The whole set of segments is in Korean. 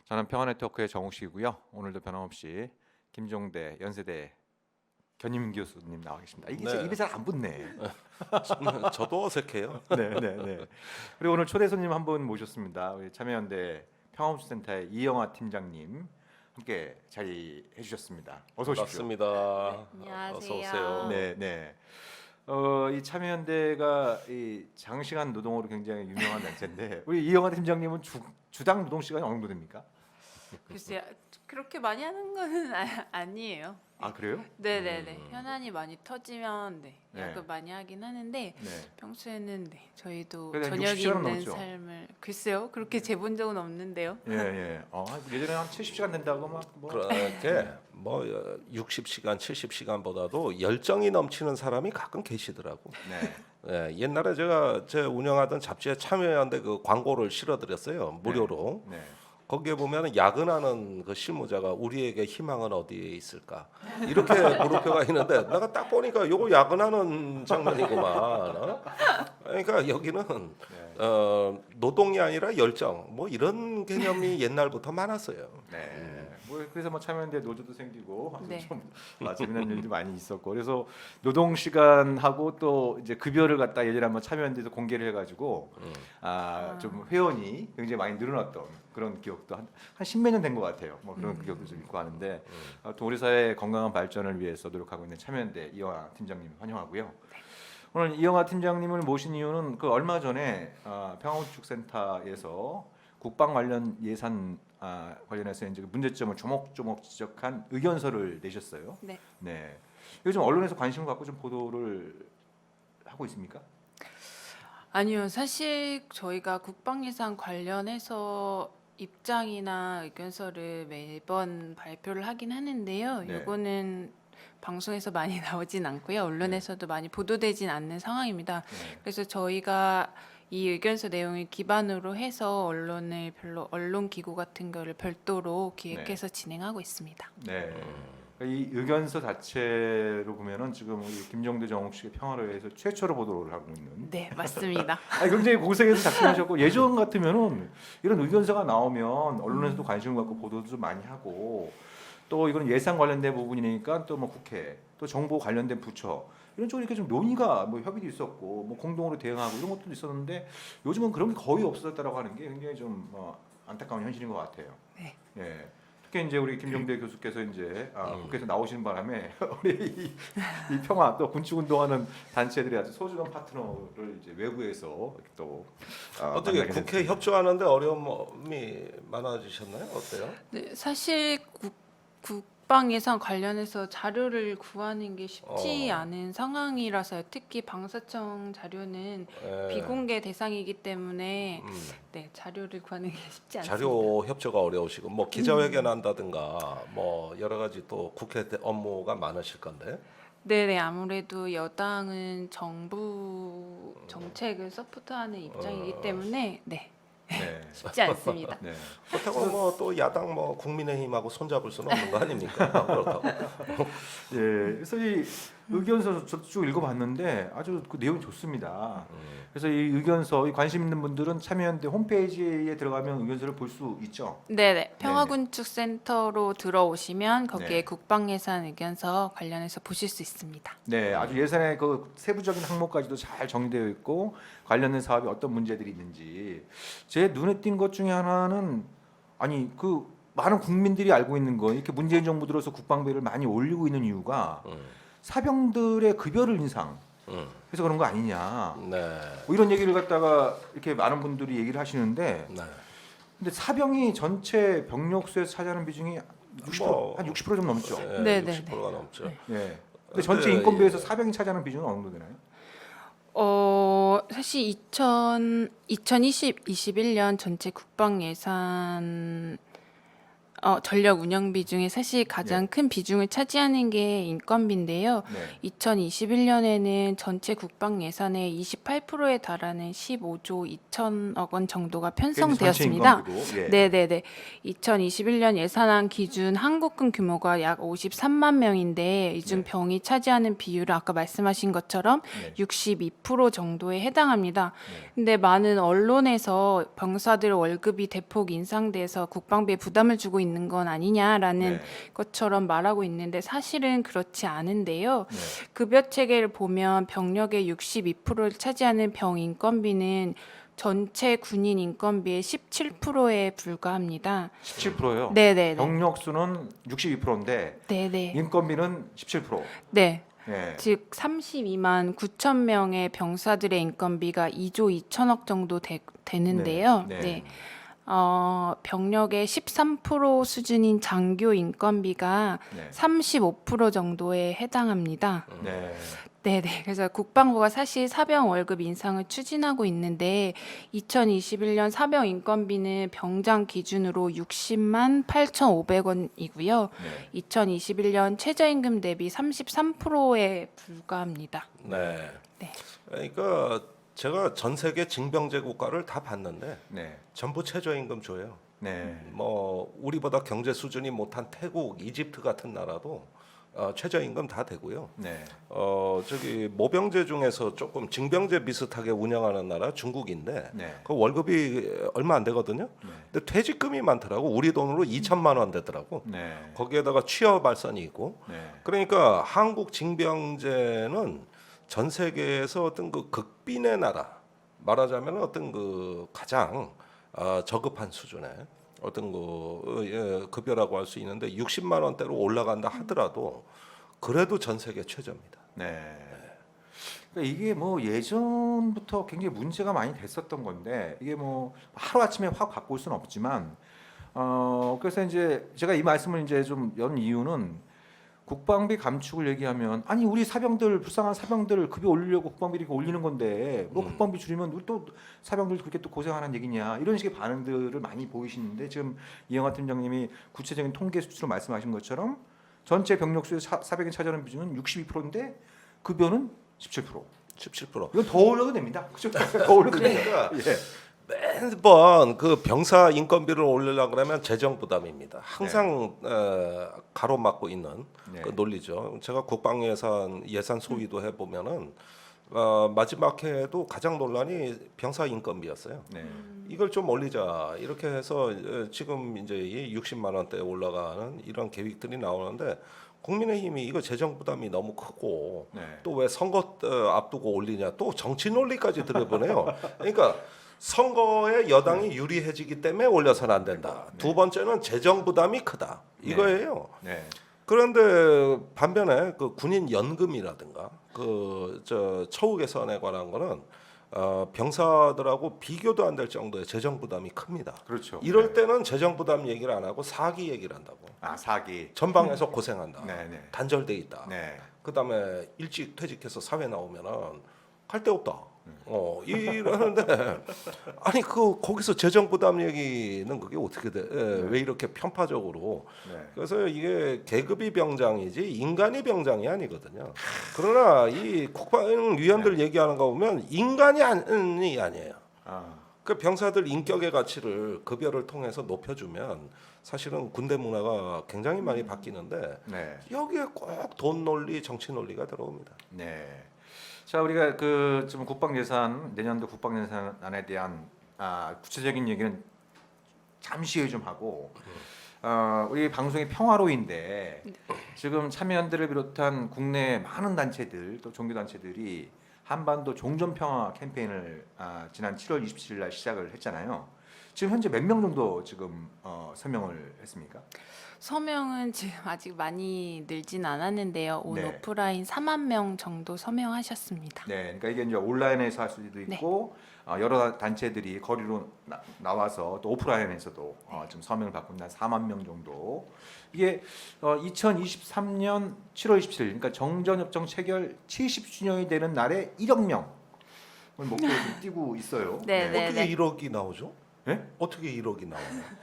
저는 평화네트워크의 정욱식이고요. 오늘도 변함없이 김종대 연세대 견임 교수님 나와 계십니다. 이게 네. 입에 잘 안 붙네. 저도 어색해요. 네, 네, 네. 그리고 오늘 초대 손님 한 분 모셨습니다. 우리 참여연대 평화센터의 이영하 팀장님 함께 자리해 주셨습니다. 어서 오십시오. 반갑습니다. 안녕하세요. 어서 오세요. 네, 네. 이 참여연대가 이 장시간 노동으로 굉장히 유명한 단체인데 우리 이영하 팀장님은 주당 노동 시간이 어느 정도 됩니까? 글쎄요, 그렇게 많이 하는 거는 아니에요. 아 그래요? 네네네. 현안이 많이 터지면 네. 야근 많이 하긴 하는데 네. 평소에는 저희도 그래도 한 저녁 60시간은 있는 넘죠? 삶을 글쎄요, 그렇게 재본 적은 없는데요. 예, 예. 예전에 한 70시간 된다고 막 뭐. 그렇게 뭐 60시간, 70시간보다도 열정이 넘치는 사람이 가끔 계시더라고. 네. 예, 옛날에 제가 운영하던 잡지에 참여연대 그 광고를 실어드렸어요. 무료로. 네. 거기에 보면 야근하는 그 실무자가 우리에게 희망은 어디에 있을까 이렇게 물음표가 있는데 내가 딱 보니까 요거 야근하는 장면이구만. 그러니까 여기는 노동이 아니라 열정 뭐 이런 개념이 옛날부터 많았어요. 네. 뭐 그래서 뭐 참여연대 노조도 생기고 아주 네. 좀 재미난 일도 많이 있었고 그래서 노동 시간하고 또 이제 급여를 갖다 예전에 한번 참여연대에서 공개를 해가지고 좀 회원이 굉장히 많이 늘어났던 그런 기억도 한 십몇 년 된 것 같아요. 뭐 그런 기억도 좀 있고 하는데 또 우리 사회의 건강한 발전을 위해서 노력하고 있는 참여연대 이영하 팀장님 환영하고요. 오늘 이영하 팀장님을 모신 이유는 그 얼마 전에 평화우축센터에서 국방 관련 예산 관련해서 이제 그 문제점을 조목조목 지적한 의견서를 내셨어요. 네. 네. 요즘 언론에서 관심을 갖고 좀 보도를 하고 있습니까? 아니요, 사실 저희가 국방 예산 관련해서 입장이나 의견서를 매번 발표를 하긴 하는데요. 네. 이거는 방송에서 많이 나오진 않고요. 언론에서도 많이 보도되진 않는 상황입니다. 네. 그래서 저희가 이 의견서 내용을 기반으로 해서 언론 기구 같은 거를 별도로 기획해서 진행하고 있습니다. 네. 그러니까 이 의견서 자체로 보면은 지금 우리 김종대 정옥식의 평화를 위해서 최초로 보도를 하고 있는. 네, 맞습니다. 굉장히 고생해서 작성하셨고 예전 같으면은 이런 의견서가 나오면 언론에서도 관심을 갖고 보도도 좀 많이 하고 또 이건 예산 관련된 부분이니까 또 뭐 국회 또 정부 관련된 부처 이런 쪽으로 이렇게 좀 논의가 뭐 협의도 있었고 뭐 공동으로 대응하고 이런 것도 있었는데 요즘은 그런 게 거의 없어졌다라고 하는 게 굉장히 좀 안타까운 현실인 것 같아요. 네. 예. 특히 이제 우리 김종대 교수께서 이제 국회에서 나오시는 바람에 우리 이 평화 또 군축 운동하는 단체들이 아주 소중한 파트너를 이제 외부에서 또 어떻게 만나게 국회 됐습니다. 협조하는데 어려움이 많아지셨나요? 어때요? 네, 사실 국방 예산 관련해서 자료를 구하는 게 쉽지 않은 상황이라서요. 특히 방사청 자료는 예. 비공개 대상이기 때문에 음. 네, 자료를 구하는 게 쉽지 않습니다. 자료 협조가 어려우시고 뭐 기자회견 한다든가 뭐 여러 가지 또 국회 업무가 많으실 건데. 네네, 아무래도 여당은 정부 정책을 서포트하는 입장이기 때문에 네, 네. 쉽지 않습니다. 네. 그렇다고 뭐 또 야당 뭐 국민의힘하고 손잡을 수는 없는 거 아닙니까? 그렇다고. 예. 그래서 이 의견서 저도 쭉 읽어봤는데 아주 그 내용이 좋습니다. 그래서 이 의견서 이 관심 있는 분들은 참여연대 홈페이지에 들어가면 의견서를 볼 수 있죠. 네네, 평화군축센터로 들어오시면 거기에 네. 국방예산 의견서 관련해서 보실 수 있습니다. 네, 아주 예산의 그 세부적인 항목까지도 잘 정리되어 있고 관련된 사업이 어떤 문제들이 있는지 제 눈에 띈 것 중에 하나는 아니 그 많은 국민들이 알고 있는 건 이렇게 문재인 정부 들어서 국방비를 많이 올리고 있는 이유가 사병들의 급여를 인상 해서 그런 거 아니냐 네. 뭐 이런 얘기를 갖다가 이렇게 많은 분들이 얘기를 하시는데 네. 근데 사병이 전체 병력 수에서 차지하는 비중이 60%, 뭐, 한 60% 좀 넘죠. 네, 네, 60%가 넘죠. 예. 근데 전체 네, 인건비에서 예. 사병이 차지하는 비중은 어느 정도 되나요? 사실 2021년 전체 국방 예산 전력 운영비 중에 사실 가장 큰 비중을 차지하는 게 인건비인데요. 네. 2021년에는 전체 국방 예산의 28%에 달하는 15조 2천억 원 정도가 편성되었습니다. 예. 네네네. 2021년 예산안 기준 한국군 규모가 약 53만 명인데 이 중 네. 병이 차지하는 비율은 아까 말씀하신 것처럼 네. 62% 정도에 해당합니다. 네. 근데 많은 언론에서 병사들 월급이 대폭 인상돼서 국방비에 부담을 주고 있는 건 아니냐라는 네. 것처럼 말하고 있는데 사실은 그렇지 않은데요. 네. 급여 체계를 보면 병력의 62%를 차지하는 병 인건비는 전체 군인 인건비의 17%에 불과합니다. 17%요. 네네네. 병력 수는 62%인데 네네. 인건비는 17%. 네. 네. 즉 32만 9천 명의 병사들의 인건비가 2조 2천억 정도 되는데요. 네. 네. 병력의 13% 수준인 장교 인건비가 네. 35% 정도에 해당합니다. 네. 네네. 그래서 국방부가 사실 사병 월급 인상을 추진하고 있는데 2021년 사병 인건비는 병장 기준으로 60만 8,500원이고요. 네. 2021년 최저임금 대비 33%에 불과합니다. 네. 네. 그러니까 제가 전 세계 징병제 국가를 다 봤는데 네. 전부 최저임금 줘요. 네. 뭐 우리보다 경제 수준이 못한 태국, 이집트 같은 나라도 최저임금 다 되고요. 네. 저기 모병제 중에서 조금 징병제 비슷하게 운영하는 나라 중국인데 네. 그 월급이 얼마 안 되거든요. 근데 퇴직금이 많더라고. 우리 돈으로 2천만 원 되더라고. 네. 거기에다가 취업 발선이 있고. 네. 그러니까 한국 징병제는 전 세계에서 어떤 그 극빈의 나라 말하자면 어떤 그 가장 저급한 수준의 어떤 그 급여라고 할 수 있는데 60만 원대로 올라간다 하더라도 그래도 전 세계 최저입니다. 네. 그러니까 이게 뭐 예전부터 굉장히 문제가 많이 됐었던 건데 이게 뭐 하루 아침에 확 바꿀 수는 없지만 그래서 이제 제가 이 말씀을 이제 좀 연 이유는 국방비 감축을 얘기하면 아니 우리 사병들 불쌍한 사병들 급여 올리려고 국방비 이렇게 올리는 건데 뭐 국방비 줄이면 우리 또 사병들 그렇게 또 고생하는 얘기냐 이런 식의 반응들을 많이 보이시는데 지금 이영하 팀장님이 구체적인 통계 수치로 말씀하신 것처럼 전체 병력 수의 사병이 차지하는 비중은 62%인데 급여는 17%. 17%. 이건 더 올려도 됩니다. 그죠? 더 올려도 되니까. 예. 매번 그 병사 인건비를 올리려고 그러면 재정 부담입니다. 항상 가로막고 있는 네. 그 논리죠. 제가 국방 예산 소위도 해보면은 마지막 해에도 가장 논란이 병사 인건비였어요. 네. 이걸 좀 올리자 이렇게 해서 지금 이제 60만 원대에 올라가는 이런 계획들이 나오는데 국민의힘이 이거 재정 부담이 너무 크고 네. 또 왜 선거 앞두고 올리냐 또 정치 논리까지 들여보내요. 그러니까 선거에 여당이 유리해지기 때문에 올려서는 안 된다. 두 번째는 재정 부담이 크다. 이거예요. 네. 그런데 반면에 그 군인 연금이라든가 그 처우 개선에 관한 거는 병사들하고 비교도 안 될 정도의 재정 부담이 큽니다. 그렇죠. 이럴 네. 때는 재정 부담 얘기를 안 하고 사기 얘기를 한다고. 아 사기. 전방에서 고생한다. 네, 네. 단절돼 있다. 네. 그다음에 일찍 퇴직해서 사회 나오면은 갈 데 없다. 이러는데 아니 거기서 재정 부담 얘기는 그게 어떻게 돼? 왜 이렇게 편파적으로? 네. 그래서 이게 계급이 병장이지 인간이 병장이 아니거든요. 그러나 이 국방위원들 얘기하는 거 보면 인간이 아니에요. 아. 그 병사들 인격의 가치를 급여를 통해서 높여주면 사실은 군대 문화가 굉장히 많이 바뀌는데 네. 여기에 꼭 돈 논리, 정치 논리가 들어옵니다. 네. 자 우리가 그 지금 국방 예산 내년도 국방 예산안에 대한 구체적인 얘기는 잠시 후에 좀 하고 우리 방송이 평화로인데 지금 참여연대를 비롯한 국내 많은 단체들 또 종교 단체들이 한반도 종전 평화 캠페인을 지난 7월 27일 날 시작을 했잖아요. 지금 현재 몇 명 정도 지금 서명을 했습니까? 서명은 지금 아직 많이 늘진 않았는데요. 온 네. 오프라인 4만 명 정도 서명하셨습니다. 네, 그러니까 이게 이제 온라인에서 할 수도 있고 여러 단체들이 거리로 나와서 또 오프라인에서도 지금 서명을 받고 있는 4만 명 정도. 이게 2023년 7월 27일, 그러니까 정전협정 체결 70주년이 되는 날에 1억 명을 목표로 띄고 있어요. 네, 네. 어떻게 1억이 나오죠? 네? 어떻게 1억이 나오냐?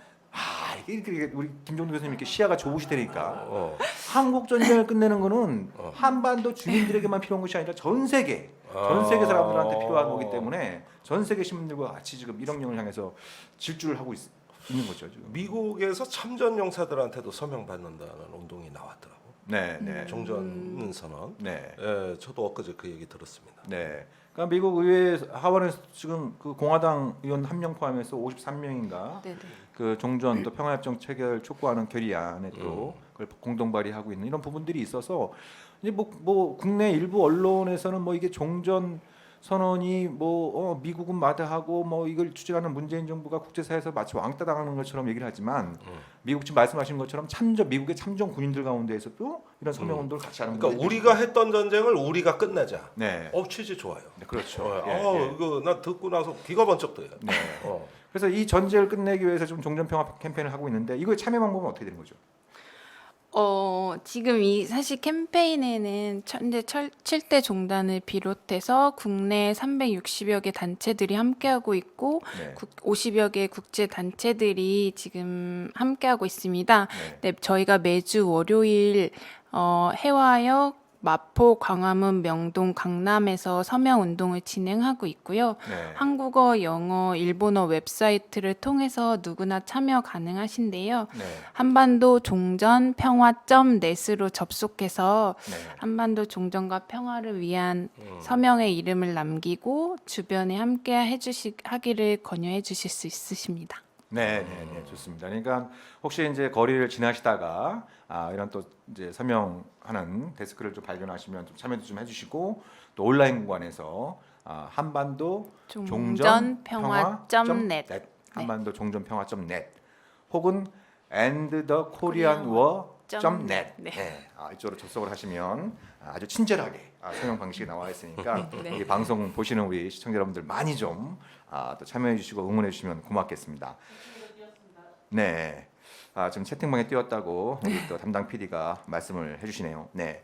이렇게 우리 김종도 교수님 이렇게 시야가 좋으시다니까 한국 전쟁을 끝내는 거는 한반도 주민들에게만 필요한 것이 아니라 전 세계 사람들한테 필요한 거기 때문에 전 세계 시민들과 같이 지금 1억 명을 향해서 질주를 하고 있는 거죠. 지금. 미국에서 참전 용사들한테도 서명 받는다는 운동이 나왔더라고. 네. 종전 선언. 네. 예, 저도 엊그제 그 얘기 들었습니다. 네. 그러니까 미국 의회 하원에서 지금 그 공화당 의원 1명 포함해서 53명인가 네네. 그 종전 또 평화협정 체결 촉구하는 결의안에 또 그걸 공동 발의하고 있는 이런 부분들이 있어서 이제 뭐 국내 일부 언론에서는 뭐 이게 종전 선언이 미국은 마다하고 뭐 이걸 추진하는 문재인 정부가 국제사회에서 마치 왕따 당하는 것처럼 얘기를 하지만 미국 지금 말씀하신 것처럼 미국의 참전 군인들 가운데에서도 이런 서명 운동을 같이 하는 그러니까 우리가 했던 전쟁을 우리가 끝내자. 네. 취지 좋아요. 네, 그렇죠. 이거 나 듣고 나서 귀가 번쩍 떠요. 네. 그래서 이 전쟁을 끝내기 위해서 좀 종전 평화 캠페인을 하고 있는데 이거의 참여 방법은 어떻게 되는 거죠? 지금 이 사실 캠페인에는 현재 7대 종단을 비롯해서 국내 360여 개 단체들이 함께하고 있고 네. 50여 개 국제 단체들이 지금 함께하고 있습니다. 네, 저희가 매주 월요일 해화역, 마포, 광화문, 명동, 강남에서 서명 운동을 진행하고 있고요. 네. 한국어, 영어, 일본어 웹사이트를 통해서 누구나 참여 가능하신데요. 네. 한반도 종전 평화.net으로 접속해서 네. 한반도 종전과 평화를 위한 서명의 이름을 남기고 주변에 함께 하기를 권유해 주실 수 있으십니다. 네, 좋습니다. 그러니까 혹시 이제 거리를 지나시다가 이런 또 이제 서명하는 데스크를 좀 발견하시면 좀 참여도 좀 해주시고 또 온라인 공간에서 한반도 종전평화.net 한반도 종전평화.net 혹은 endthekoreanwar.net 이쪽으로 접속을 하시면 아주 친절하게 서명 방식이 나와 있으니까 이 방송 보시는 우리 시청자 여러분들 많이 좀 또 참여해 주시고 응원해 주시면 고맙겠습니다. 네. 지금 채팅방에 띄웠다고 우리 또 담당 PD가 말씀을 해주시네요. 네.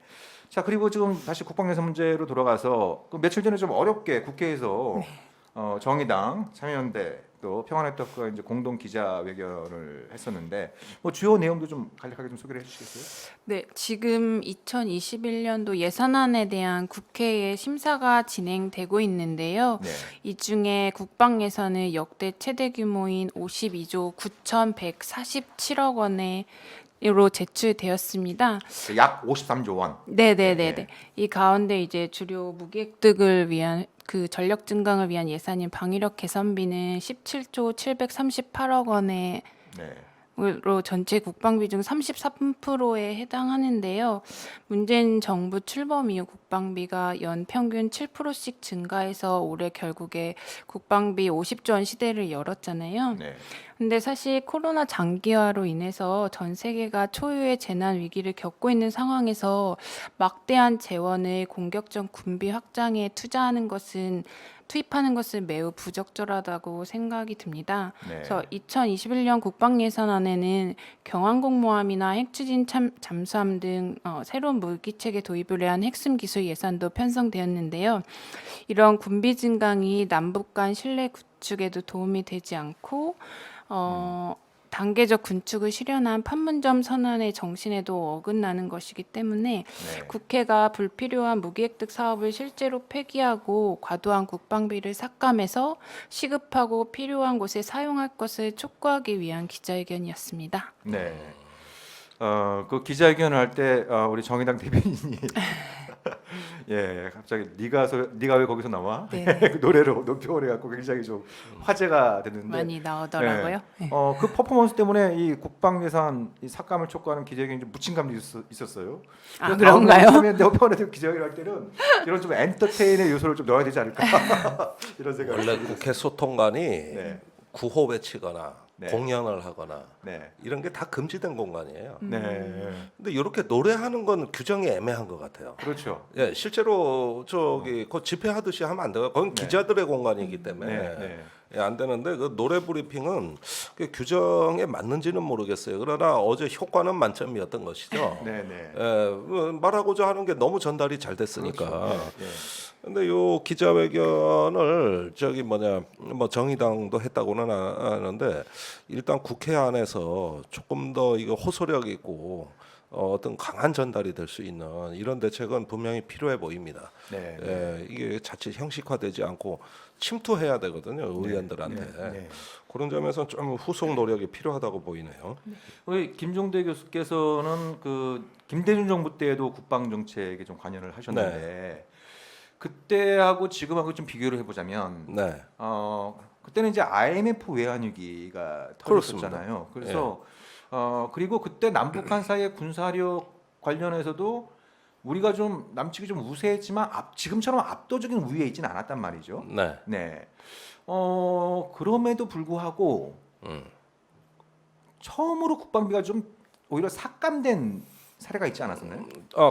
자 그리고 지금 다시 국방예산 문제로 돌아가서 그 며칠 전에 좀 어렵게 국회에서 정의당, 참여연대 또 평화네트워크가 이제 공동 기자회견을 했었는데 뭐 주요 내용도 좀 간략하게 좀 소개를 해주시겠어요? 네, 지금 2021년도 예산안에 대한 국회의 심사가 진행되고 있는데요. 네. 이 중에 국방 예산을 역대 최대 규모인 52조 9,147억 원으로 제출되었습니다. 약 53조 원. 네네네네. 이 가운데 이제 주요 무기획득을 위한 그 전력 증강을 위한 예산인 방위력 개선비는 17조 738억 원에 네. 로 전체 국방비 중 33%에 해당하는데요. 문재인 정부 출범 이후 국방비가 연 평균 7%씩 증가해서 올해 결국에 국방비 50조 원 시대를 열었잖아요. 네. 근데 사실 코로나 장기화로 인해서 전 세계가 초유의 재난 위기를 겪고 있는 상황에서 막대한 재원을 공격적 군비 확장에 투입하는 것은 매우 부적절하다고 생각이 듭니다. 네. 그래서 2021년 국방예산안에는 경항공모함이나 핵추진 잠수함 등 새로운 무기체계 도입을 위한 핵심 기술 예산도 편성되었는데요. 이런 군비 증강이 남북 간 신뢰 구축에도 도움이 되지 않고 단계적 군축을 실현한 판문점 선언의 정신에도 어긋나는 것이기 때문에 국회가 불필요한 무기획득 사업을 실제로 폐기하고 과도한 국방비를 삭감해서 시급하고 필요한 곳에 사용할 것을 촉구하기 위한 기자회견이었습니다. 네. 그 기자회견을 할 때 우리 정의당 대변인이 갑자기 네가 왜 거기서 나와? 그 노래로 논평을 해갖고 굉장히 좀 화제가 됐는데 많이 나오더라고요. 네. 그 퍼포먼스 때문에 이 국방 예산 이 삭감을 촉구하는 기자회견이 좀 묻힌 감이 있었어요. 그런가요? 평화네트워크 기자회견 할 때는 이런 좀 엔터테인의 요소를 좀 넣어야 되지 않을까 이런 생각. 원래 국회 소통관이 구호 외치거나 공연을 하거나 이런 게 다 금지된 공간이에요. 근데 이렇게 노래하는 건 규정이 애매한 것 같아요. 그렇죠. 실제로 그 집회하듯이 하면 안 돼요. 거긴 기자들의 공간이기 때문에 안 되는데 그 노래 브리핑은 그 규정에 맞는지는 모르겠어요. 그러나 어제 효과는 만점이었던 것이죠. 말하고자 하는 게 너무 전달이 잘 됐으니까. 그렇죠. 근데 요 기자회견을 저기 뭐 정의당도 했다고는 하는데 일단 국회 안에서 조금 더 이거 호소력 있고 어떤 강한 전달이 될 수 있는 이런 대책은 분명히 필요해 보입니다. 네. 예, 이게 자칫 형식화되지 않고 침투해야 되거든요, 의원들한테. 네. 그런 점에서 좀 후속 노력이 필요하다고 보이네요. 우리 김종대 교수께서는 그 김대중 정부 때에도 국방 정책에 좀 관여를 하셨는데 그때하고 지금하고 좀 비교를 해보자면 네, 그때는 이제 IMF 외환 위기가 터졌었잖아요. 그래서 그리고 그때 남북한 사이의 군사력 관련해서도 우리가 좀 남측이 좀 우세했지만 지금처럼 압도적인 우위에 있지는 않았단 말이죠. 네, 네. 그럼에도 불구하고 처음으로 국방비가 좀 오히려 삭감된 사례가 있지 않았었나요?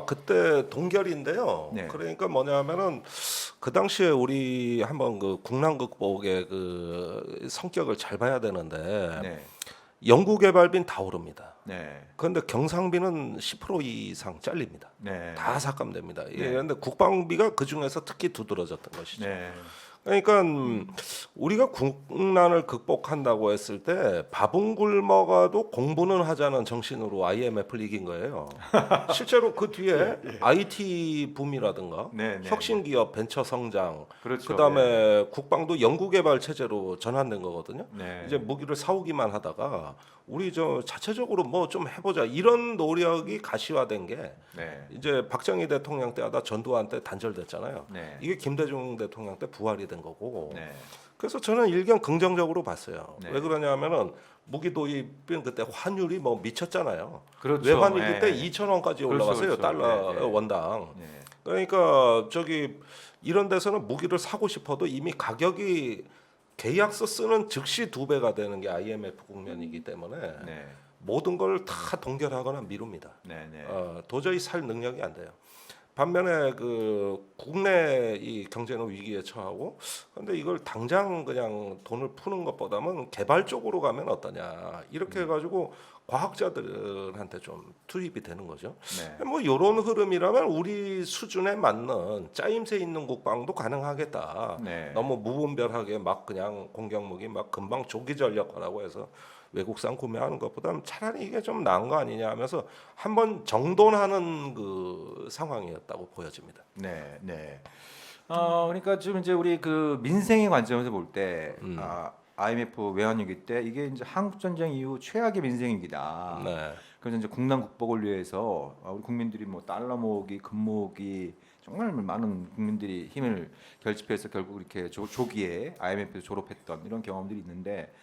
그때 동결인데요. 네. 그러니까 뭐냐면은 그 당시에 우리 한번 그 국난 극복의 그 성격을 잘 봐야 되는데 네. 연구개발비는 다 오릅니다. 네. 그런데 경상비는 10% 이상 잘립니다. 네. 다 삭감됩니다. 예, 네. 그런데 국방비가 그 중에서 특히 두드러졌던 것이죠. 네. 그러니까 우리가 국난을 극복한다고 했을 때 밥은 굶어가도 공부는 하자는 정신으로 IMF를 이긴 거예요. 실제로 그 뒤에 IT 붐이라든가 네, 네, 혁신기업 벤처 성장, 그렇죠. 그다음에 국방도 연구개발 체제로 전환된 거거든요. 네. 이제 무기를 사오기만 하다가 우리 저 자체적으로 뭐 좀 해보자 이런 노력이 가시화된 게 네. 이제 박정희 대통령 때 하다 전두환 때 단절됐잖아요. 네. 이게 김대중 대통령 때 부활이 된 거고. 네. 그래서 저는 일견 긍정적으로 봤어요. 네. 왜 그러냐면은 무기 도입은 그때 환율이 뭐 미쳤잖아요. 그렇죠. 외환위기 네. 때 2,000원까지 그렇죠, 올라갔어요. 그렇죠. 달러 네, 네. 원당. 네. 그러니까 저기 이런 데서는 무기를 사고 싶어도 이미 가격이 계약서 쓰는 즉시 2배가 되는 게 IMF 국면이기 때문에 네. 모든 걸 다 동결하거나 미룹니다. 네. 네. 도저히 살 능력이 안 돼요. 반면에 그 국내 이 경제는 위기에 처하고 근데 이걸 당장 그냥 돈을 푸는 것보다는 개발 쪽으로 가면 어떠냐 이렇게 해가지고 과학자들한테 좀 투입이 되는 거죠. 네. 뭐 이런 흐름이라면 우리 수준에 맞는 짜임새 있는 국방도 가능하겠다. 네. 너무 무분별하게 막 그냥 공격무기 막 금방 조기 전력화라고 해서 외국산 구매하는 것보다는 차라리 이게 좀 나은 거 아니냐 하면서 한번 정돈하는 그 상황이었다고 보여집니다. 네. 네. 그러니까 지금 이제 우리 그 민생의 관점에서 볼 때 IMF 외환위기 때 이게 이제 한국 전쟁 이후 최악의 민생위기다. 네. 그래서 이제 국난 극복을 위해서 우리 국민들이 뭐 달러 모으기, 금 모으기 정말 많은 국민들이 힘을 결집해서 결국 이렇게 조기에 IMF에서 졸업했던 이런 경험들이 있는데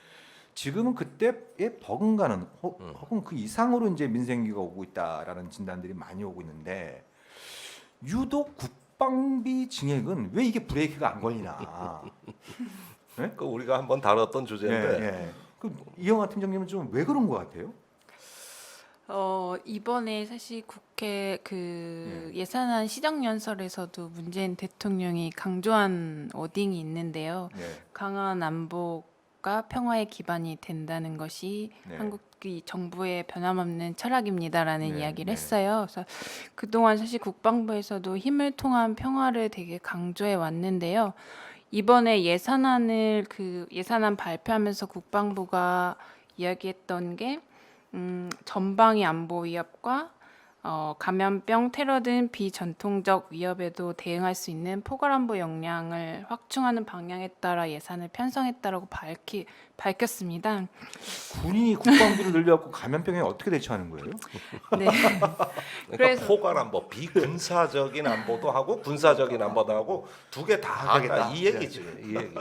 지금은 그때에 버금가는 혹은 그 이상으로 이제 민생위기가 오고 있다라는 진단들이 많이 오고 있는데 유독 국방비 증액은 왜 이게 브레이크가 안 걸리나? 네? 그 우리가 한번 다뤘던 주제인데 예. 그 이영하 팀장님은 좀 왜 그런 것 같아요? 이번에 사실 국회 그 예산안 시정연설에서도 문재인 대통령이 강조한 워딩이 있는데요. 네. 강한 안보가 평화의 기반이 된다는 것이 네. 한국이 정부의 변함없는 철학입니다라는 네, 이야기를 네. 했어요. 그래서 그동안 사실 국방부에서도 힘을 통한 평화를 되게 강조해 왔는데요. 이번에 예산안을 그 예산안 발표하면서 국방부가 이야기했던 게 전방위 안보 위협과 감염병, 테러 등 비전통적 위협에도 대응할 수 있는 포괄안보 역량을 확충하는 방향에 따라 예산을 편성했다라고 밝혔습니다. 군이 국방비를 늘려갖고 감염병에 어떻게 대처하는 거예요? 네. 그러니까 그래서- 포괄 안보, 비군사적인 안보도 하고 군사적인 안보도 하고 두 개 다 하겠다 하겠다. 이 얘기지. 이 얘기.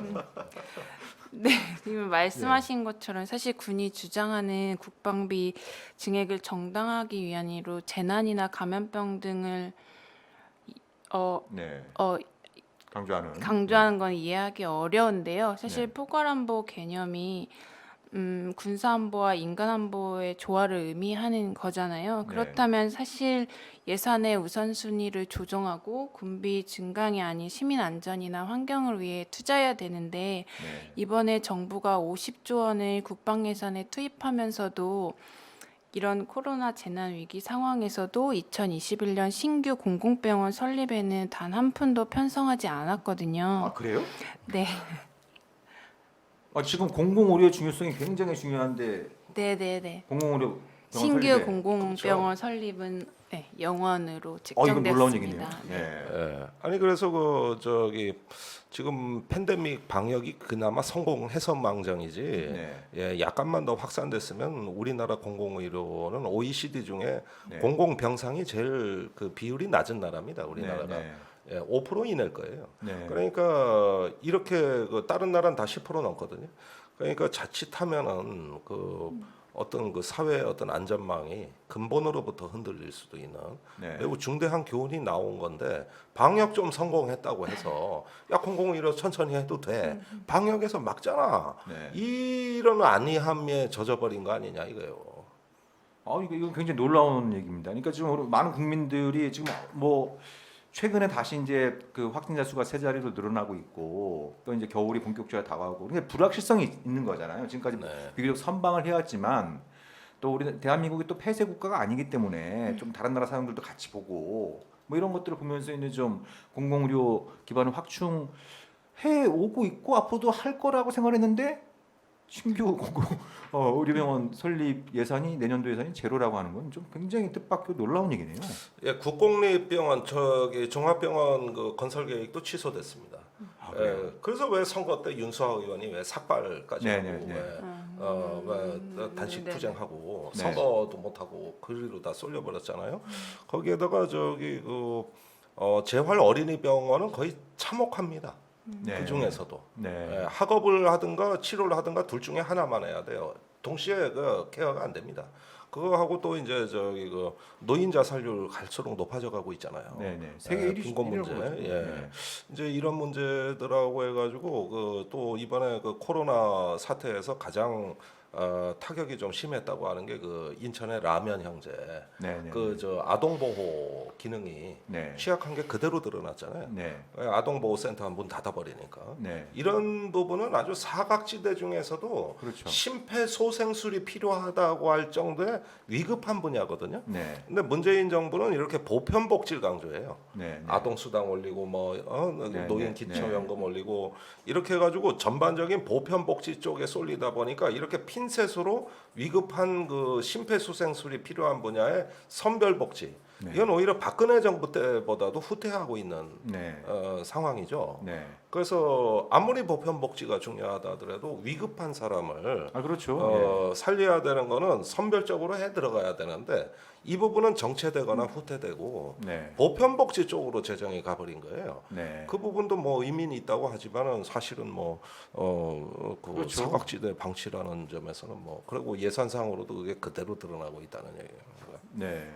네, 지금 말씀하신 것처럼 사실 군이 주장하는 국방비 증액을 정당하기 위한으로 재난이나 감염병 등을 네. 어, 강조하는. 강조하는 건 이해하기 어려운데요. 사실 네. 포괄안보 개념이 군사안보와 인간안보의 조화를 의미하는 거잖아요. 네. 그렇다면 사실 예산의 우선순위를 조정하고 군비 증강이 아닌 시민 안전이나 환경을 위해 투자해야 되는데 네. 이번에 정부가 50조 원을 국방 예산에 투입하면서도 이런 코로나 재난 위기 상황에서도 2021년 신규 공공병원 설립에는 단 한 푼도 편성하지 않았거든요. 아 그래요? 네, 지금 공공의료의 중요성이 굉장히 중요한데 네, 네, 네. 공공의료 병원 신규 설립에 공공병원 설립은 네, 영원으로 이건 놀라운 책정됐습니다. 얘기네요. 네. 네. 예. 아니 그래서 그 저기 지금 팬데믹 방역이 그나마 성공해서 망정이지. 네. 예, 약간만 더 확산됐으면 우리나라 공공의료는 OECD 중에 네. 공공병상이 제일 그 비율이 낮은 나라입니다. 우리나라가. 네. 예, 5% 이낼 거예요. 네. 그러니까 이렇게 그 다른 나라는 다 10% 넘거든요. 그러니까 자칫하면은 그 어떤 그 사회의 어떤 안전망이 근본으로부터 흔들릴 수도 있는 네. 매우 중대한 교훈이 나온 건데 방역 좀 성공했다고 해서 야 공공의료 천천히 해도 돼 방역에서 막잖아 네. 이런 안이함에 젖어버린 거 아니냐 이거예요. 이거 굉장히 놀라운 얘기입니다. 그러니까 지금 우리 많은 국민들이 지금 뭐 최근에 다시 이제 그 확진자 수가 세 자리로 늘어나고 있고 또 이제 겨울이 본격적으로 다가오고 그러니까 불확실성이 있는 거잖아요. 지금까지 네. 비교적 선방을 해왔지만 또 우리 대한민국이 또 폐쇄 국가가 아니기 때문에 좀 다른 나라 사람들도 같이 보고 뭐 이런 것들을 보면서 이제 좀 공공의료 기반을 확충해 오고 있고 앞으로도 할 거라고 생각했는데 신규 공공 의료병원 설립 예산이 내년도 예산이 제로라고 하는 건 좀 굉장히 뜻밖의 놀라운 얘기네요. 예, 국공립병원 저기 종합병원 그 건설 계획도 취소됐습니다. 예, 그래서 왜 선거 때 윤수아 의원이 왜 삭발까지 하고 네네네. 왜 단식 네. 투쟁하고 네. 선거도 못하고 그리로 다 쏠려버렸잖아요. 거기에다가 저기 그 재활 어린이병원은 거의 참혹합니다. 네. 그 중에서도 네. 예, 학업을 하든가 치료를 하든가 둘 중에 하나만 해야 돼요. 동시에 그 케어가 안 됩니다. 그거 하고 또 이제 저기 그 노인 자살률 갈수록 높아져 가고 있잖아요. 네네. 세계 1위 빈곤 문제. 예. 이제 이런 문제들하고 해가지고 그 또 이번에 그 코로나 사태에서 가장 타격이 좀 심했다고 하는 게 그 인천의 라면 형제. 네네. 그 저 아동 보호 기능이 네. 취약한 게 그대로 드러났잖아요. 네. 아동 보호 센터 문 닫아버리니까. 네. 이런 부분은 아주 사각지대 중에서도 그렇죠. 심폐소생술이 필요하다고 할 정도의 위급한 분야거든요. 네. 근데 문재인 정부는 이렇게 보편복지를 강조해요. 네. 아동 수당 올리고 뭐 네, 노인 네, 기초연금 올리고 이렇게 해가지고 전반적인 보편복지 쪽에 쏠리다 보니까 이렇게 핀셋으로 위급한 그 심폐소생술이 필요한 분야의 선별복지 네. 이건 오히려 박근혜 정부 때보다도 후퇴하고 있는 네. 상황이죠. 네. 그래서 아무리 보편복지가 중요하다 하더라도 위급한 사람을 그렇죠. 살려야 되는 거는 선별적으로 해 들어가야 되는데 이 부분은 정체되거나 후퇴되고 네. 보편복지 쪽으로 재정이 가버린 거예요. 네. 그 부분도 뭐 의미는 있다고 하지만은 사실은 그 그렇죠. 사각지대 방치라는 점에서는 뭐 그리고 예산상으로도 그게 그대로 드러나고 있다는 얘기예요. 네.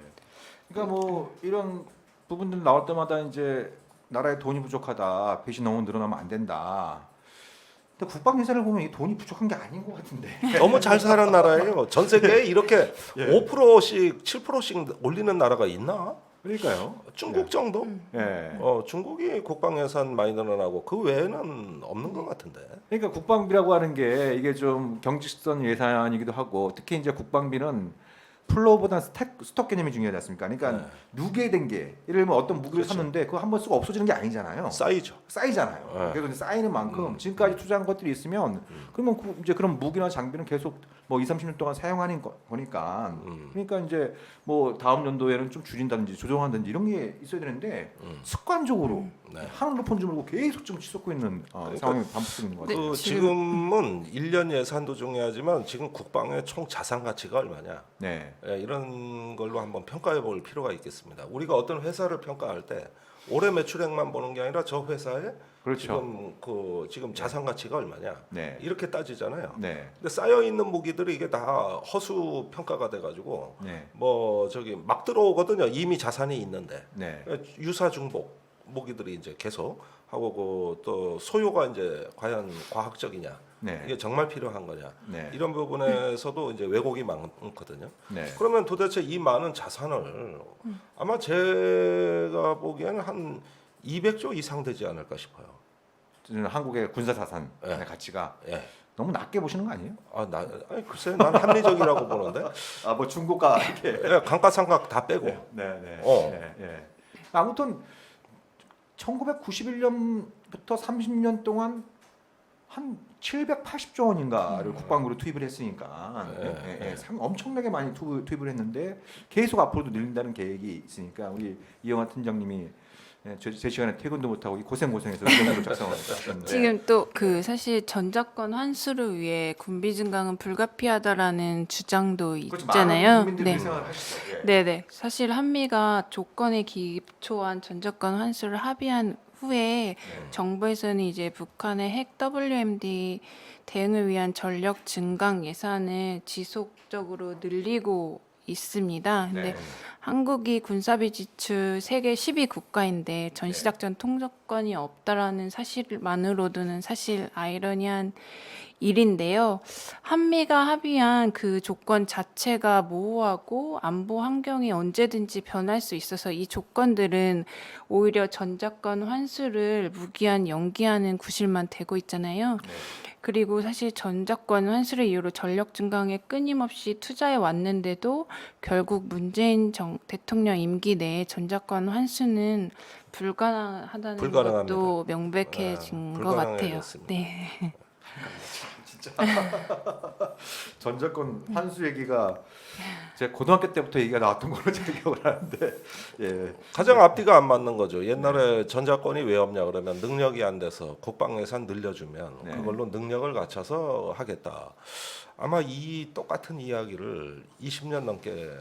그러니까 뭐 이런 부분들 나올 때마다 이제 나라에 돈이 부족하다, 빚이 너무 늘어나면 안 된다. 근데 국방 예산을 보면 이 돈이 부족한 게 아닌 것 같은데. 너무 잘 사는 나라예요. 전 세계에 이렇게 예. 5%씩 7%씩 올리는 나라가 있나? 그러니까요. 중국 정도? 예. 중국이 국방 예산 많이 늘어나고 그 외에는 없는 것 같은데. 그러니까 국방비라고 하는 게 이게 좀 경직선 예산이기도 하고 특히 이제 국방비는 플로우보다 스톡 개념이 중요하지 않습니까? 그러니까 누계된 게 예를 들면 어떤 무기를 그렇죠. 샀는데 그거 한 번 쓰고 없어지는 게 아니잖아요. 쌓이죠. 쌓이잖아요. 네. 그래서 이제 쌓이는 만큼 지금까지 투자한 것들이 있으면 그러면 이제 그런 무기나 장비는 계속 뭐 2, 30년 동안 사용하는 거니까 그러니까 이제 뭐 다음 연도에는 좀 줄인다든지 조정한다든지 이런 게 있어야 되는데 습관적으로 네. 하늘 높은 주물고 계속 좀 치솟고 있는 상황이 반복되고 있는 것 같아요. 그 지금은 1년 예산도 중요하지만 지금 국방의 총 자산 가치가 얼마냐? 네. 예, 이런 걸로 한번 평가해 볼 필요가 있겠습니다. 우리가 어떤 회사를 평가할 때 올해 매출액만 보는 게 아니라 저 회사의 그렇죠. 지금 자산 가치가 얼마냐? 네. 이렇게 따지잖아요. 네. 근데 쌓여 있는 무기들이 이게 다 허수 평가가 돼 가지고 네. 뭐 저기 막 들어오거든요. 이미 자산이 있는데. 네. 유사 중복 무기들이 이제 계속 하고 또 소요가 이제 과연 과학적이냐? 네. 이게 정말 필요한 거냐? 네. 이런 부분에서도 이제 왜곡이 많거든요. 네. 그러면 도대체 이 많은 자산을 아마 제가 보기에는 한 200조 이상 되지 않을까 싶어요. 저는 한국의 군사 자산의 네. 가치가 예. 너무 낮게 보시는 거 아니에요? 아니 글쎄 난 합리적이라고 보는데. 아 뭐 중고가 이렇게. 예, 감가상각 다 빼고. 네, 네. 어. 네, 네. 아무튼 1991년부터 30년 동안 한 780조 원인가를 국방부로 투입을 했으니까 엄청나게 많이 투입을 했는데 계속 앞으로도 늘린다는 계획이 있으니까 우리 이영하 팀장님이 제 시간에 퇴근도 못하고 고생해서 의견으로 작성을 했다. 지금 또 그 사실 전작권 환수를 위해 군비 증강은 불가피하다라는 주장도 있잖아요. 국민들이 네. 생각을 하시죠. 예. 네네. 사실 한미가 조건에 기초한 전작권 환수를 합의한 후에 정부에서는 이제 북한의 핵 WMD 대응을 위한 전력 증강 예산을 지속적으로 늘리고 있습니다. 근데 네. 한국이 군사비 지출 세계 10위 국가인데 전시작전 통제권이 없다라는 사실만으로도는 사실 아이러니한 일인데요. 한미가 합의한 그 조건 자체가 모호하고 안보 환경이 언제든지 변할 수 있어서 이 조건들은 오히려 전작권 환수를 무기한 연기하는 구실만 되고 있잖아요. 그리고 사실 전작권 환수를 이유로 전력 증강에 끊임없이 투자해 왔는데도 결국 문재인 대통령 임기 내에 전작권 환수는 불가능하다는 불가능합니다. 것도 명백해진 것 같아요. 불가능해졌습니다. 네. 진짜 전작권 환수 얘기가 제가 고등학교 때부터 얘기가 나왔던 걸로 제가 기억을 하는데 예. 가장 앞뒤가 안 맞는 거죠. 옛날에 전작권이 왜 없냐 그러면 능력이 안 돼서 국방 예산 늘려주면 네. 그걸로 능력을 갖춰서 하겠다. 아마 이 똑같은 이야기를 20년 넘게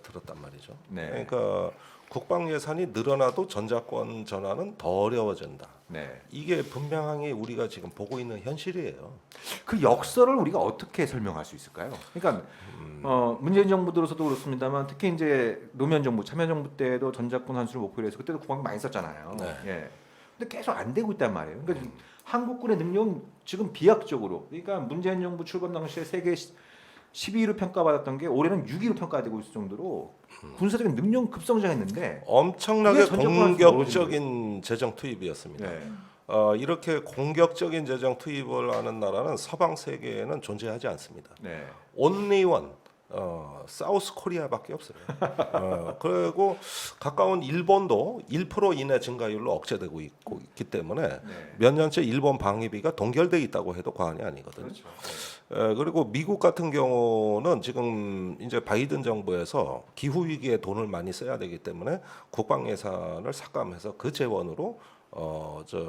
들었단 말이죠. 네. 그러니까 국방 예산이 늘어나도 전작권 전환은 더 어려워진다. 네. 이게 분명하게 우리가 지금 보고 있는 현실이에요. 그 역설을 우리가 어떻게 설명할 수 있을까요? 그러니까 문재인 정부 들어서도 그렇습니다만 특히 이제 노무현 정부, 참여정부 때도 전작권 환수를 목표로 해서 그때도 국방비 많이 썼잖아요. 네. 예. 근데 계속 안 되고 있단 말이에요. 그러니까 한국군의 능력은 지금 비약적으로, 그러니까 문재인 정부 출범 당시에 세계 12위로 평가받았던 게 올해는 6위로 평가되고 있을 정도로 군사적인 능력 급성장했는데 엄청나게 그게 전작권 공격적인 재정 투입이었습니다. 네. 이렇게 공격적인 재정 투입을 하는 나라는 서방 세계에는 존재하지 않습니다. 네. only one, 사우스 코리아밖에 없어요. 그리고 가까운 일본도 1% 이내 증가율로 억제되고 있기 때문에 네. 몇 년째 일본 방위비가 동결돼 있다고 해도 과언이 아니거든요. 그렇죠. 그리고 미국 같은 경우는 지금 이제 바이든 정부에서 기후 위기에 돈을 많이 써야 되기 때문에 국방 예산을 삭감해서 그 재원으로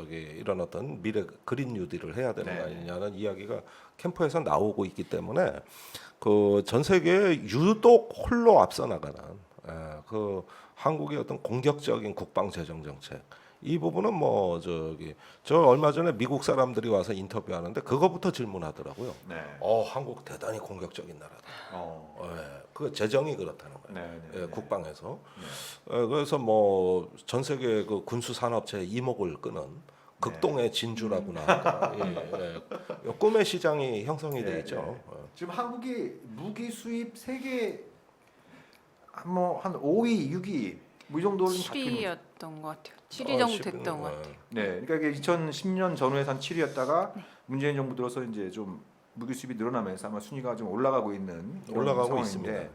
이런 어떤 미래 그린 뉴딜을 해야 되는 거 아니냐는 이야기가 캠프에서 나오고 있기 때문에 그 전 세계에 유독 홀로 앞서 나가는 그 한국의 어떤 공격적인 국방 재정 정책 이 부분은 저 얼마 전에 미국 사람들이 와서 인터뷰하는데 그거부터 질문하더라고요. 네. 한국 대단히 공격적인 나라다. 그 재정이 그렇다는 거예요. 네, 네, 네. 국방에서. 네. 그래서 전 세계 그 군수 산업체의 이목을 끄는 극동의 진주라고나 꿈의 시장이 형성이 돼 있죠. 지금 한국이 무기 수입 세계 한 5위, 6위 뭐 이 정도는 7위였던 것 같아요. 7위 정도 됐던 것 같아요. 네, 그러니까 이게 2010년 전후에서 한 7위였다가 문재인 정부 들어서 이제 좀 무기 수입이 늘어나면서 아마 순위가 좀 올라가고 있는 올라가고 상황인데 있습니다.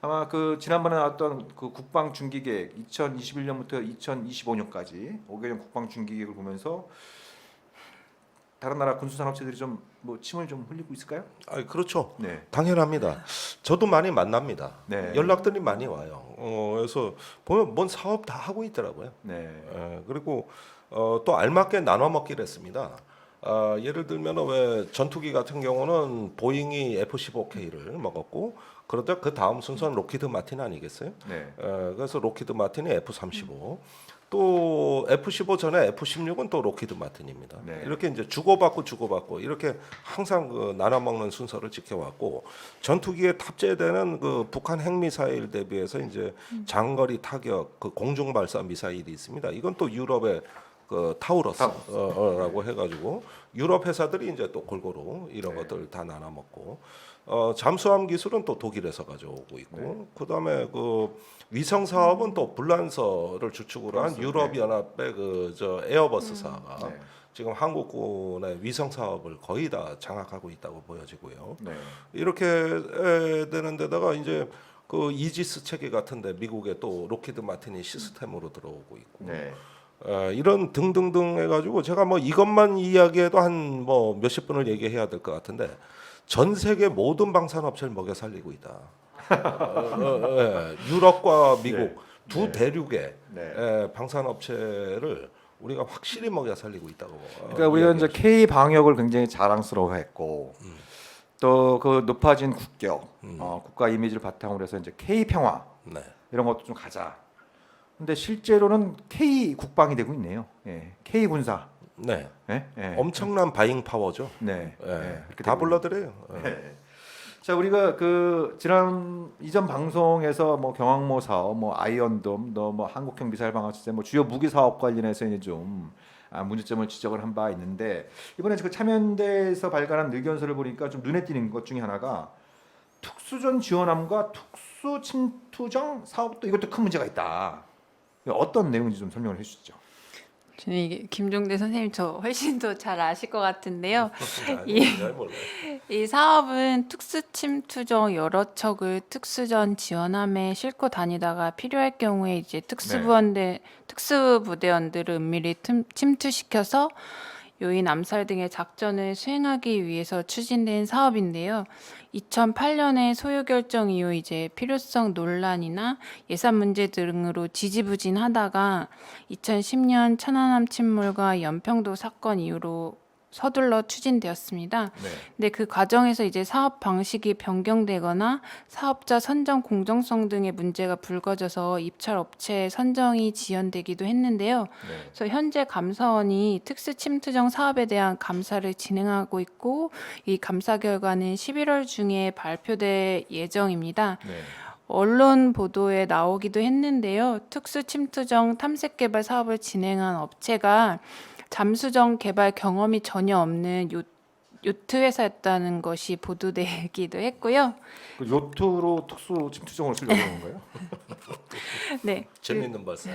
아마 그 지난번에 나왔던 그 국방 중기 계획 2021년부터 2025년까지 5개년 국방 중기 계획을 보면서 다른 나라 군수 산업체들이 좀 뭐 침을 좀 흘리고 있을까요? 그렇죠. 네. 당연합니다. 저도 많이 만납니다. 네. 연락들이 많이 와요. 그래서 보면 뭔 사업 다 하고 있더라고요. 네. 그리고 또 알맞게 나눠 먹기를 했습니다. 예를 들면 왜 전투기 같은 경우는 보잉이 F-15K를 먹었고 그러다 그 다음 순서는 로키드 마틴 아니겠어요? 네. 그래서 로키드 마틴이 F-35 또 F-15 전에 F-16은 또 로키드 마틴입니다. 네. 이렇게 이제 주고받고 이렇게 항상 그 나눠 먹는 순서를 지켜왔고 전투기에 탑재되는 그 북한 핵미사일 대비해서 이제 장거리 타격 그 공중 발사 미사일이 있습니다. 이건 또 유럽의 그 타우러스라고 해가지고 유럽 회사들이 이제 또 골고루 이런 것들 다 나눠 먹고 잠수함 기술은 또 독일에서 가져오고 있고 그다음에 그 위성 사업은 또 불란서를 주축으로 한 유럽 연합의 에어버스사가 지금 한국군의 위성 사업을 거의 다 장악하고 있다고 보여지고요. 네. 이렇게 되는 데다가 이제 그 이지스 체계 같은데 미국의 또 로키드 마틴이 시스템으로 들어오고 있고 네. 이런 등등등 해가지고 제가 뭐 이것만 이야기해도 한 뭐 몇십 분을 얘기해야 될 것 같은데 전 세계 모든 방산업체를 먹여 살리고 있다. 유럽과 미국 네. 두 네. 대륙의 네. 방산업체를 우리가 확실히 먹여 살리고 있다고. 그러니까 우리가 이제 K 방역을 굉장히 자랑스러워했고 또 그 높아진 국격, 국가 이미지를 바탕으로 해서 이제 K 평화 네. 이런 것도 좀 가자. 근데 실제로는 K 국방이 되고 있네요. 예. K 군사. 네. 예? 예. 엄청난 바잉 파워죠. 네. 예. 예. 그렇게 다 되고 있네요. 불러드려요. 네. 자, 우리가 그 지난 이전 방송에서 뭐 경항모 사업, 뭐 아이언돔, 뭐 한국형 미사일 방어 시스템, 뭐 주요 무기 사업 관련해서 이제 좀 문제점을 지적을 한 바 있는데 이번에 그 참여연대에서 발간한 의견서를 보니까 좀 눈에 띄는 것 중에 하나가 특수전 지원함과 특수 침투정 사업도 이것도 큰 문제가 있다. 어떤 내용인지 좀 설명을 해주시죠. 저는 이게 김종대 선생님 저 훨씬 더 잘 아실 것 같은데요. 잘 몰라요. 이 사업은 특수침투정 여러 척을 특수전 지원함에 싣고 다니다가 필요할 경우에 이제 특수부대원들을 은밀히 침투시켜서 요인 암살 등의 작전을 수행하기 위해서 추진된 사업인데요. 2008년에 소요 결정 이후 이제 필요성 논란이나 예산 문제 등으로 지지부진하다가 2010년 천안함 침몰과 연평도 사건 이후로 서둘러 추진되었습니다. 네. 근데 그 과정에서 이제 사업 방식이 변경되거나 사업자 선정 공정성 등의 문제가 불거져서 입찰 업체 선정이 지연되기도 했는데요. 네. 그래서 현재 감사원이 특수 침투정 사업에 대한 감사를 진행하고 있고 이 감사 결과는 11월 중에 발표될 예정입니다. 네. 언론 보도에 나오기도 했는데요. 특수 침투정 탐색 개발 사업을 진행한 업체가 잠수정 개발 경험이 전혀 없는 요트 회사였다는 것이 보도되기도 했고요. 그 요트로 특수 침투정을 쓰려고 하는 건가요? 네. 재밌는 발상.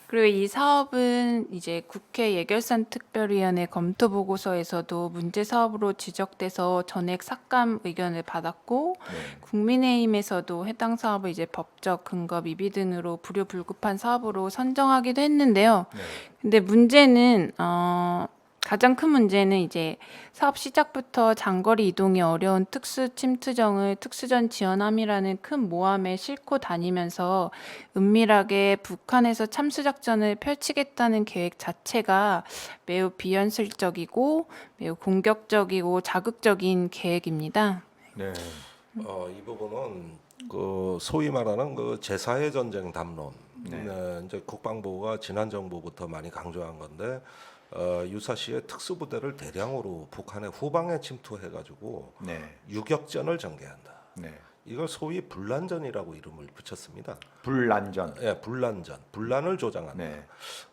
그리고 이 사업은 이제 국회 예결산 특별위원회 검토 보고서에서도 문제 사업으로 지적돼서 전액 삭감 의견을 받았고 네. 국민의힘에서도 해당 사업을 이제 법적 근거 미비 등으로 불효불급한 사업으로 선정하기도 했는데요. 네. 근데 문제는 가장 큰 문제는 이제 사업 시작부터 장거리 이동이 어려운 특수 침투정을 특수전 지원함이라는 큰 모함에 싣고 다니면서 은밀하게 북한에서 참수 작전을 펼치겠다는 계획 자체가 매우 비현실적이고 매우 공격적이고 자극적인 계획입니다. 네. 이 부분은 그 소위 말하는 그 제4의 전쟁 담론. 네. 이제 국방부가 지난 정부부터 많이 강조한 건데 유사시에 특수부대를 대량으로 북한의 후방에 침투해가지고 네. 유격전을 전개한다. 네. 이걸 소위 분란전이라고 이름을 붙였습니다. 불난전. 예, 분란전, 분란을 조장한다. 네.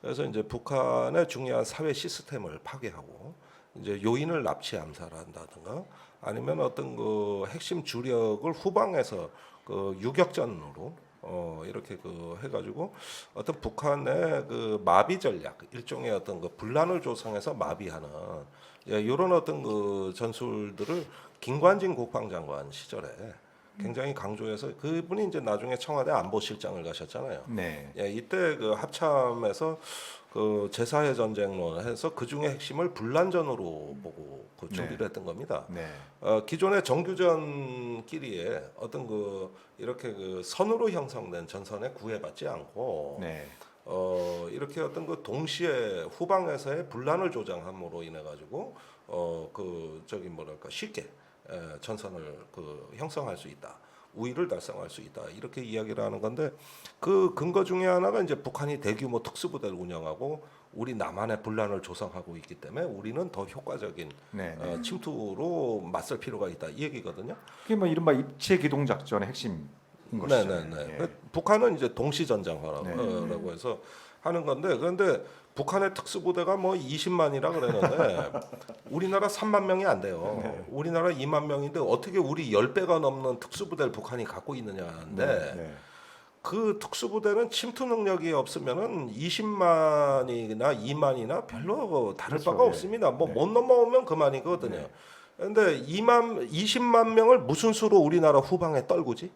그래서 이제 북한의 중요한 사회 시스템을 파괴하고 이제 요인을 납치 암살한다든가 아니면 어떤 그 핵심 주력을 후방에서 그 유격전으로 이렇게 그 해가지고 어떤 북한의 그 마비 전략 일종의 어떤 그 분란을 조성해서 마비하는 이런 어떤 그 전술들을 김관진 국방장관 시절에 굉장히 강조해서 그분이 이제 나중에 청와대 안보실장을 가셨잖아요. 네. 예, 이때 그 합참에서 그 제4의 전쟁론 해서 그 중에 핵심을 분란전으로 보고 그 준비를 네. 했던 겁니다. 네. 기존의 정규전끼리의 어떤 그 이렇게 그 선으로 형성된 전선에 구애받지 않고 네. 이렇게 어떤 그 동시에 후방에서의 분란을 조장함으로 인해 가지고 그 저기 뭐랄까 쉽게 전선을 그 형성할 수 있다. 우위를 달성할 수 있다. 이렇게 이야기를 하는 건데 그 근거 중에 하나가 이제 북한이 대규모 특수부대를 운영하고 우리 남한의 분란을 조성하고 있기 때문에 우리는 더 효과적인 네. 침투로 맞설 필요가 있다. 이 얘기거든요. 그게 뭐 이른바 입체 기동 작전의 핵심인 것이죠. 네네네. 예. 북한은 이제 동시전장화라고 네. 해서 하는 건데 그런데 북한의 특수부대가 뭐 20만이라 그랬는데 우리나라 3만 명이 안 돼요. 네. 우리나라 2만 명인데 어떻게 우리 10배가 넘는 특수부대를 북한이 갖고 있느냐인데 네. 네. 그 특수부대는 침투 능력이 없으면은 20만이나 2만이나 별로 다를 그렇죠. 바가 네. 없습니다. 뭐 네. 못 넘어오면 그만이거든요. 네. 근데 20만 명을 무슨 수로 우리나라 후방에 떨구지?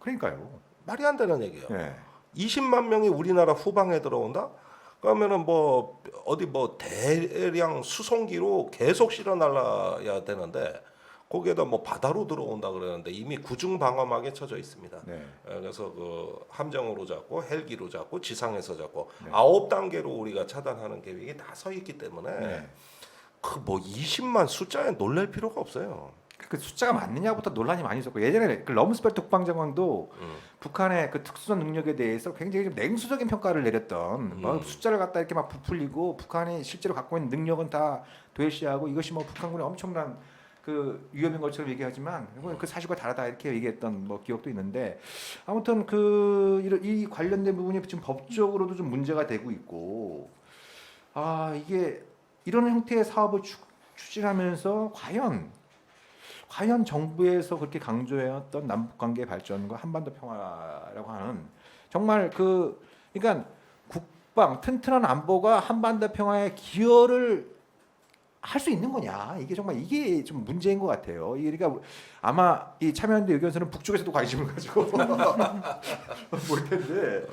그러니까요. 말이 안 되는 얘기예요. 네. 20만 명이 우리나라 후방에 들어온다? 그러면은 뭐 어디 뭐 대량 수송기로 계속 실어 날라야 되는데 거기에다 뭐 바다로 들어온다 그러는데 이미 구중 방어막에 쳐져 있습니다. 네. 그래서 그 함정으로 잡고 헬기로 잡고 지상에서 잡고 네. 9단계로 우리가 차단하는 계획이 다 서 있기 때문에 네. 그 뭐 20만 숫자에 놀랄 필요가 없어요. 그 숫자가 맞느냐부터 논란이 많이 있었고 예전에 그 럼스펠트 국방장관도 북한의 그 특수전 능력에 대해서 굉장히 좀 냉소적인 평가를 내렸던 뭐 숫자를 갖다 이렇게 막 부풀리고 북한이 실제로 갖고 있는 능력은 다 도외시하고 이것이 뭐 북한군의 엄청난 그 위험인 것처럼 얘기하지만 이건 그 사실과 다르다 이렇게 얘기했던 뭐 기억도 있는데 아무튼 이 관련된 부분이 지금 법적으로도 좀 문제가 되고 있고 이게 이런 형태의 사업을 추진하면서 과연 정부에서 그렇게 강조해왔던 남북 관계 발전과 한반도 평화라고 하는 정말 그러니까 국방 튼튼한 안보가 한반도 평화에 기여를 할 수 있는 거냐 이게 좀 문제인 것 같아요. 이게 그러니까 아마 이 참여연대 의견서는 북쪽에서도 관심을 가지고 볼 텐데.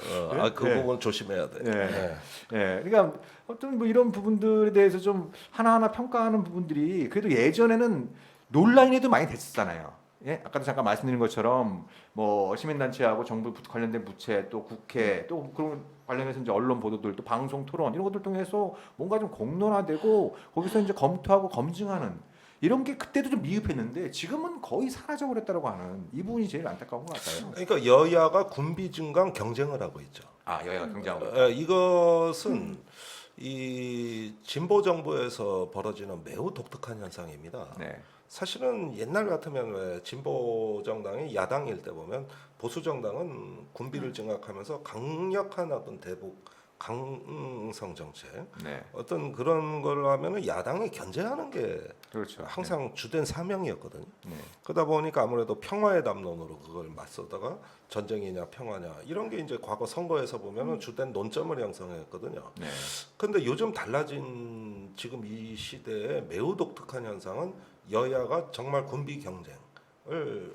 그 네. 부분 조심해야 돼. 네. 예, 그러니까 어떤 뭐 이런 부분들에 대해서 좀 하나하나 평가하는 부분들이 그래도 예전에는 논란에도 많이 됐었잖아요. 예, 아까도 잠깐 말씀드린 것처럼 뭐 시민단체하고 정부 관련된 부채 또 국회 또 그런 관련해서 이제 언론 보도들 또 방송 토론 이런 것들 통해서 뭔가 좀 공론화되고 거기서 이제 검토하고 검증하는 이런 게 그때도 좀 미흡했는데 지금은 거의 사라져 버렸다고 하는 이 부분이 제일 안타까운 것 같아요. 그러니까 여야가 군비 증강 경쟁을 하고 있죠. 여야가 경쟁하고 이것은 이 진보 정부에서 벌어지는 매우 독특한 현상입니다. 네. 사실은 옛날 같으면 왜 진보 정당이 야당일 때 보면 보수 정당은 군비를 증강하면서 강력한 어떤 대북 강성 정책 네. 어떤 그런 걸 하면은 야당이 견제하는 게 그렇죠. 항상 주된 사명이었거든요. 네. 그러다 보니까 아무래도 평화의 담론으로 그걸 맞서다가 전쟁이냐 평화냐 이런 게 이제 과거 선거에서 보면은 주된 논점을 형성했거든요. 네. 근데 요즘 달라진 지금 이 시대에 매우 독특한 현상은 여야가 정말 군비 경쟁을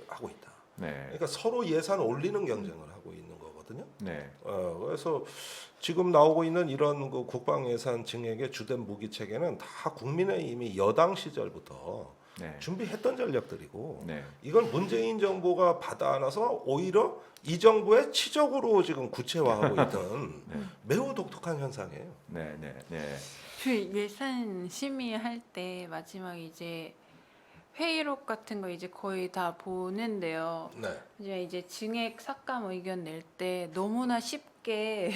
하고 있다. 네. 그러니까 서로 예산 올리는 경쟁을 하고 있는 거거든요. 네. 그래서 지금 나오고 있는 이런 그 국방 예산 증액의 주된 무기 체계는 다 국민의힘이 여당 시절부터 네. 준비했던 전략들이고 네. 이걸 문재인 정부가 받아 안아서 오히려 이 정부의 치적으로 지금 구체화하고 있던 네. 매우 독특한 현상이에요. 네. 네. 네. 그 예산 심의할 때 마지막 이제 회의록 같은 거 이제 거의 다 보는데요. 네. 이제 증액 삭감 의견 낼 때 너무나 쉽게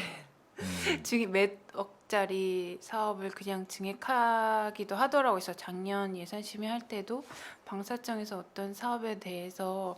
증액 몇 억짜리 사업을 그냥 증액하기도 하더라고요. 그래서 작년 예산 심의할 때도 방사청에서 어떤 사업에 대해서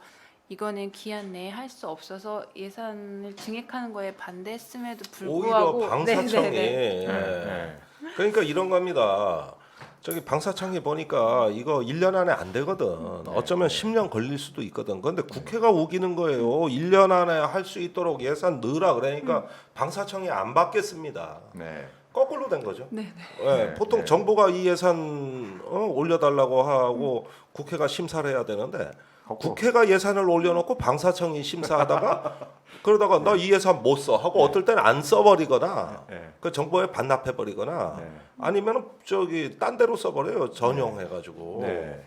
이거는 기한 내에 할 수 없어서 예산을 증액하는 거에 반대했음에도 불구하고 오히려 방사청이 네네네. 네. 그러니까 이런 겁니다. 저기 방사청이 보니까 이거 1년 안에 안 되거든. 어쩌면 10년 걸릴 수도 있거든. 그런데 국회가 우기는 거예요. 1년 안에 할 수 있도록 예산 넣으라 그러니까 방사청이 안 받겠습니다. 네. 거꾸로 된 거죠. 네네. 예, 보통 네. 정부가 이 예산 올려달라고 하고 국회가 심사를 해야 되는데 국회가 예산을 올려놓고 방사청이 심사하다가 그러다가 나 이 예산 못 써 하고 어떨 때는 안 써버리거나 네. 그 정부에 반납해버리거나 네. 아니면 저기 딴 데로 써버려요. 전용해가지고 네.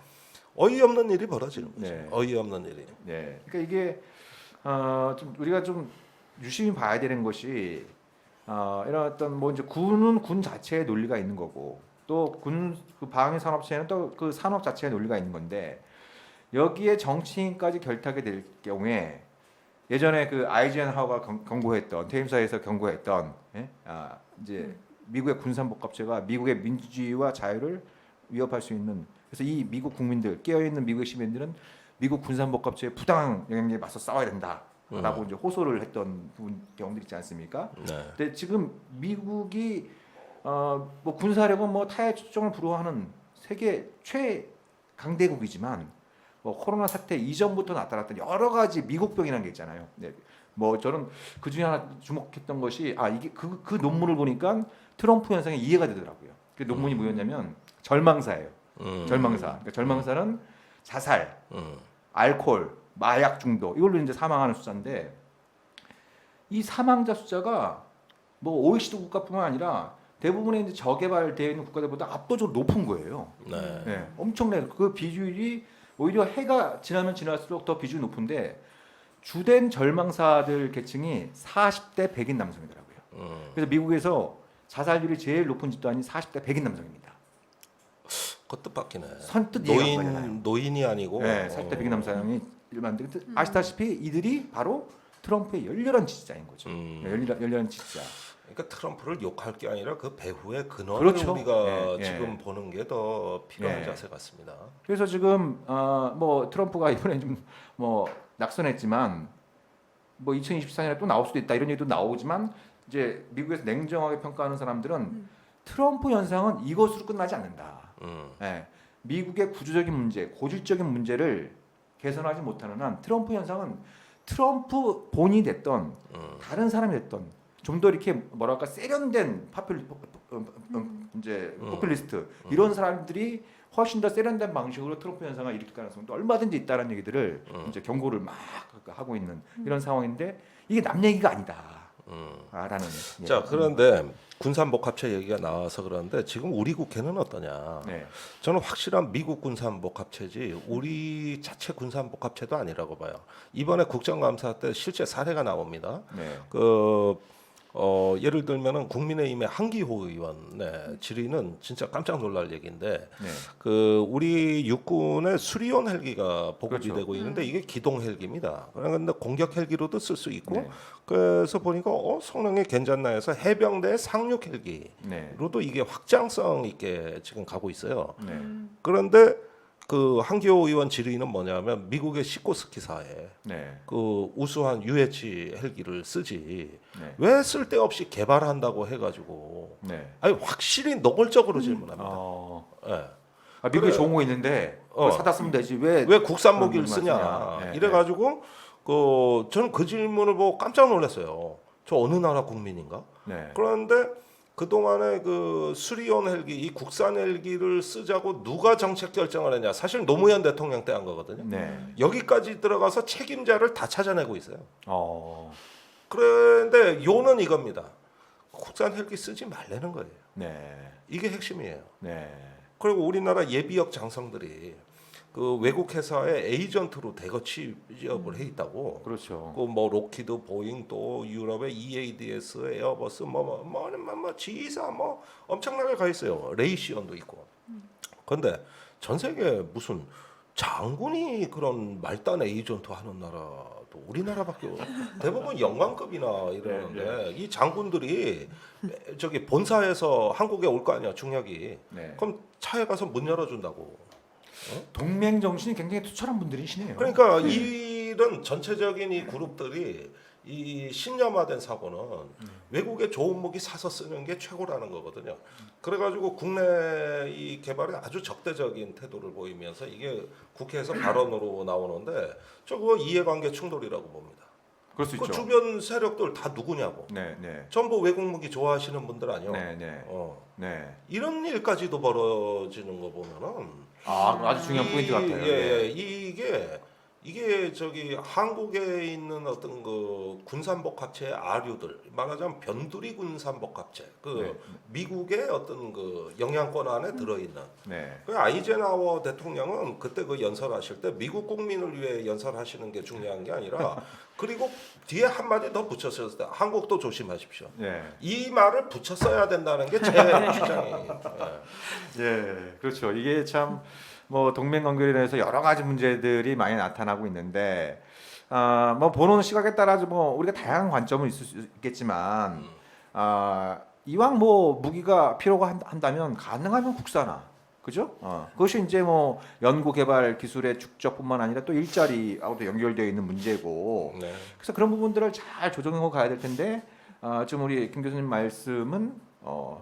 어이없는 일이 벌어지는 거죠. 네. 어이없는 일이. 네. 그러니까 이게 좀 우리가 좀 유심히 봐야 되는 것이 이런 어떤 뭐 이제 군은 군 자체의 논리가 있는 거고 또 군 그 방위 산업체는 또 그 산업 자체의 논리가 있는 건데 여기에 정치인까지 결탁이 될 경우에 예전에 그 아이젠하워가 경고했던 퇴임사에서 경고했던 이제 미국의 군산복합체가 미국의 민주주의와 자유를 위협할 수 있는 그래서 이 미국 국민들 깨어있는 미국의 시민들은 미국 군산복합체의 부당한 영향력에 맞서 싸워야 된다라고 이제 호소를 했던 경우들 있지 않습니까? 네. 근데 지금 미국이 뭐 군사력은 뭐 타의 추종을 불허하는 세계 최강대국이지만 뭐 코로나 사태 이전부터 나타났던 여러 가지 미국병이라는 게 있잖아요. 네. 뭐 저는 그 중에 하나 주목했던 것이 이게 그 논문을 보니까 트럼프 현상이 이해가 되더라고요. 그 논문이 뭐였냐면 절망사예요. 절망사. 그러니까 절망사는 자살, 알코올, 마약 중독 이걸로 이제 사망하는 숫자인데 이 사망자 숫자가 뭐 OECD 국가뿐만 아니라 대부분의 이제 저개발되어 있는 국가들보다 압도적으로 높은 거예요. 네. 네, 엄청나요. 그 비율이 오히려 해가 지나면 지날수록 더 비중이 높은데 주된 절망사들 계층이 40대 100인 남성이더라고요. 그래서 미국에서 자살률이 제일 높은 집단이 40대 100인 남성입니다. 그 뜻밖이네. 선뜻 이해가 안 가잖아요. 노인이 아니고. 네, 40대 100인 남성이 일반인데 아시다시피 이들이 바로 트럼프의 열렬한 지지자인 거죠. 열렬한 지지자. 그러니까 트럼프를 욕할 게 아니라 그 배후의 근원을 그렇죠. 우리가 예, 지금 보는 게 더 필요한 예. 자세 같습니다. 그래서 지금 뭐 트럼프가 이번에 좀 뭐 낙선했지만 뭐 2024년에 또 나올 수도 있다 이런 얘기도 나오지만 이제 미국에서 냉정하게 평가하는 사람들은 트럼프 현상은 이것으로 끝나지 않는다. 예, 미국의 구조적인 문제, 고질적인 문제를 개선하지 못하는 한 트럼프 현상은 트럼프 본인이 됐던 다른 사람이 됐던 좀 더 이렇게 뭐랄까 세련된 포퓰리스트 이런 사람들이 훨씬 더 세련된 방식으로 트럼프 현상을 일으킬 가능성도 얼마든지 있다는 얘기들을 이제 경고를 막 하고 있는 이런 상황인데 이게 남 얘기가 아니다. 라는. 자, 그런데 군산복합체 얘기가 나와서 그러는데 지금 우리 국회는 어떠냐? 네. 저는 확실한 미국 군산복합체지 우리 자체 군산복합체도 아니라고 봐요. 이번에 국정감사 때 실제 사례가 나옵니다. 네. 예를 들면은 국민의힘의 한기호 의원 질의는 진짜 깜짝 놀랄 얘기인데 네. 우리 육군의 수리온 헬기가 보급이 그렇죠. 되고 있는데 이게 기동 헬기입니다. 그런데 공격 헬기로도 쓸 수 있고 네. 그래서 보니까 성능이 괜찮나 해서 해병대 상륙 헬기로도 네. 이게 확장성 있게 지금 가고 있어요. 네. 그런데 그 한기호 의원 질의는 뭐냐면 미국의 시코스키사에 네. 그 우수한 UH 헬기를 쓰지 네. 왜 쓸데없이 개발한다고 해가지고 네. 아니 확실히 노골적으로 질문합니다. 예. 미국에 그래. 좋은 거 있는데 그걸 사다 쓰면 되지 왜 국산 그런 모기를 쓰냐 말씀이냐. 네, 이래가지고 저는 그 질문을 보고 깜짝 놀랐어요. 저 어느 나라 국민인가? 네. 그런데 그동안에 그 수리온 헬기 이 국산 헬기를 쓰자고 누가 정책 결정을 했냐? 사실 노무현 대통령 때 한 거거든요. 네. 여기까지 들어가서 책임자를 다 찾아내고 있어요. 어. 그런데 요는 이겁니다. 국산 헬기 쓰지 말라는 거예요. 네. 이게 핵심이에요. 네. 그리고 우리나라 예비역 장성들이 그 외국 회사의 에이전트로 대거 취업을 해 있다고. 그렇죠. 그 뭐 록히드, 보잉 또 유럽의 EADS, 에어버스 뭐 G사 뭐 엄청나게 가 있어요. 레이시언도 있고. 그런데 전 세계 무슨 장군이 그런 말단 에이전트 하는 나라도 우리나라밖에 대부분 영관급이나 이러는데 이 장군들이 저기 본사에서 한국에 올 거 아니야 중력이. 네. 그럼 차에 가서 문 열어준다고. 동맹 정신이 굉장히 투철한 분들이시네요. 그러니까 이런 전체적인 이 그룹들이 이 신념화된 사고는 외국에 좋은 무기 사서 쓰는 게 최고라는 거거든요. 그래가지고 국내 이 개발에 아주 적대적인 태도를 보이면서 이게 국회에서 발언으로 나오는데 저 그거 이해관계 충돌이라고 봅니다. 그럴 수 그 있죠. 주변 세력들 다 누구냐고. 네, 네. 전부 외국 무기 좋아하시는 분들 아니요. 네, 네. 네. 이런 일까지도 벌어지는 거 보면은 아주 중요한 포인트 같아요. 예, 이게 저기 한국에 있는 어떤 그 군산복합체의 아류들 말하자면 변두리 군산복합체 그 미국의 어떤 그 영향권 안에 들어있는 네. 그 아이젠하워 대통령은 그때 그 연설하실 때 미국 국민을 위해 연설하시는 게 중요한 게 아니라 그리고 뒤에 한 마디 더 붙였을 때 한국도 조심하십시오. 네. 이 말을 붙였어야 된다는 게 제 주장이에요. 예, 그렇죠. 이게 참 뭐 동맹 관계에 대해서 여러 가지 문제들이 많이 나타나고 있는데, 뭐 보는 시각에 따라서 뭐 우리가 다양한 관점은 있을 수 있겠지만, 이왕 뭐 무기가 필요가 한다면 가능하면 국산화, 그죠? 그것이 이제 뭐 연구 개발 기술의 축적뿐만 아니라 또 일자리하고도 연결되어 있는 문제고, 네. 그래서 그런 부분들을 잘 조정하고 가야 될 텐데, 지금 우리 김 교수님 말씀은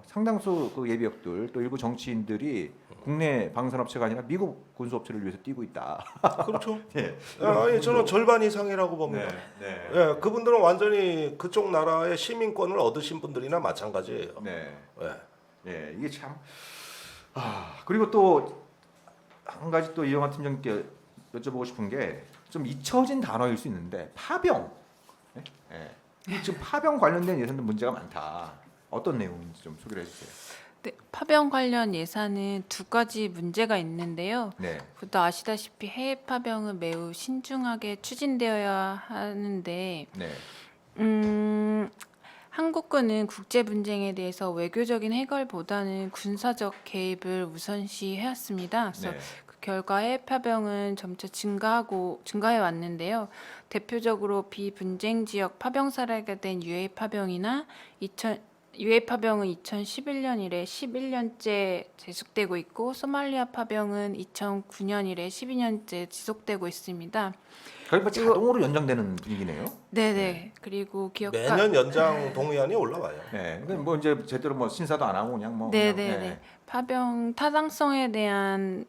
상당수 그 예비역들 또 일부 정치인들이 국내 방산업체가 아니라 미국 군수업체를 위해서 뛰고 있다. 그렇죠. 예. 아니 저는 절반 이상이라고 봅니다. 네. 예, 그분들은 완전히 그쪽 나라의 시민권을 얻으신 분들이나 마찬가지예요. 네. 예. 예, 이게 참. 그리고 또 한 가지 또 이영하 팀장님께 여쭤보고 싶은 게 좀 잊혀진 단어일 수 있는데 파병. 예. 지금 파병 관련된 예산도 문제가 많다. 어떤 내용인지 좀 소개를 해주세요. 네, 파병 관련 예산은 두 가지 문제가 있는데요. 네. 또 아시다시피 해외 파병은 매우 신중하게 추진되어야 하는데 네. 한국군은 국제 분쟁에 대해서 외교적인 해결보다는 군사적 개입을 우선시 해왔습니다. 그래서 네. 그 결과 해외 파병은 점차 증가해 왔는데요. 대표적으로 비분쟁 지역 파병 사례가 된 UA 파병이나 UA 파병은 2011년 이래 11년째 지속되고 있고 소말리아 파병은 2009년 이래 12년째 지속되고 있습니다. 거의 뭐 자동으로 연장되는 분위기네요. 네네. 그리고 매년 연장 동의안이 올라와요. 네. 근데 뭐 이제 제대로 뭐 신사도 안 하고 그냥 뭐. 네네네. 그냥, 네. 파병 타당성에 대한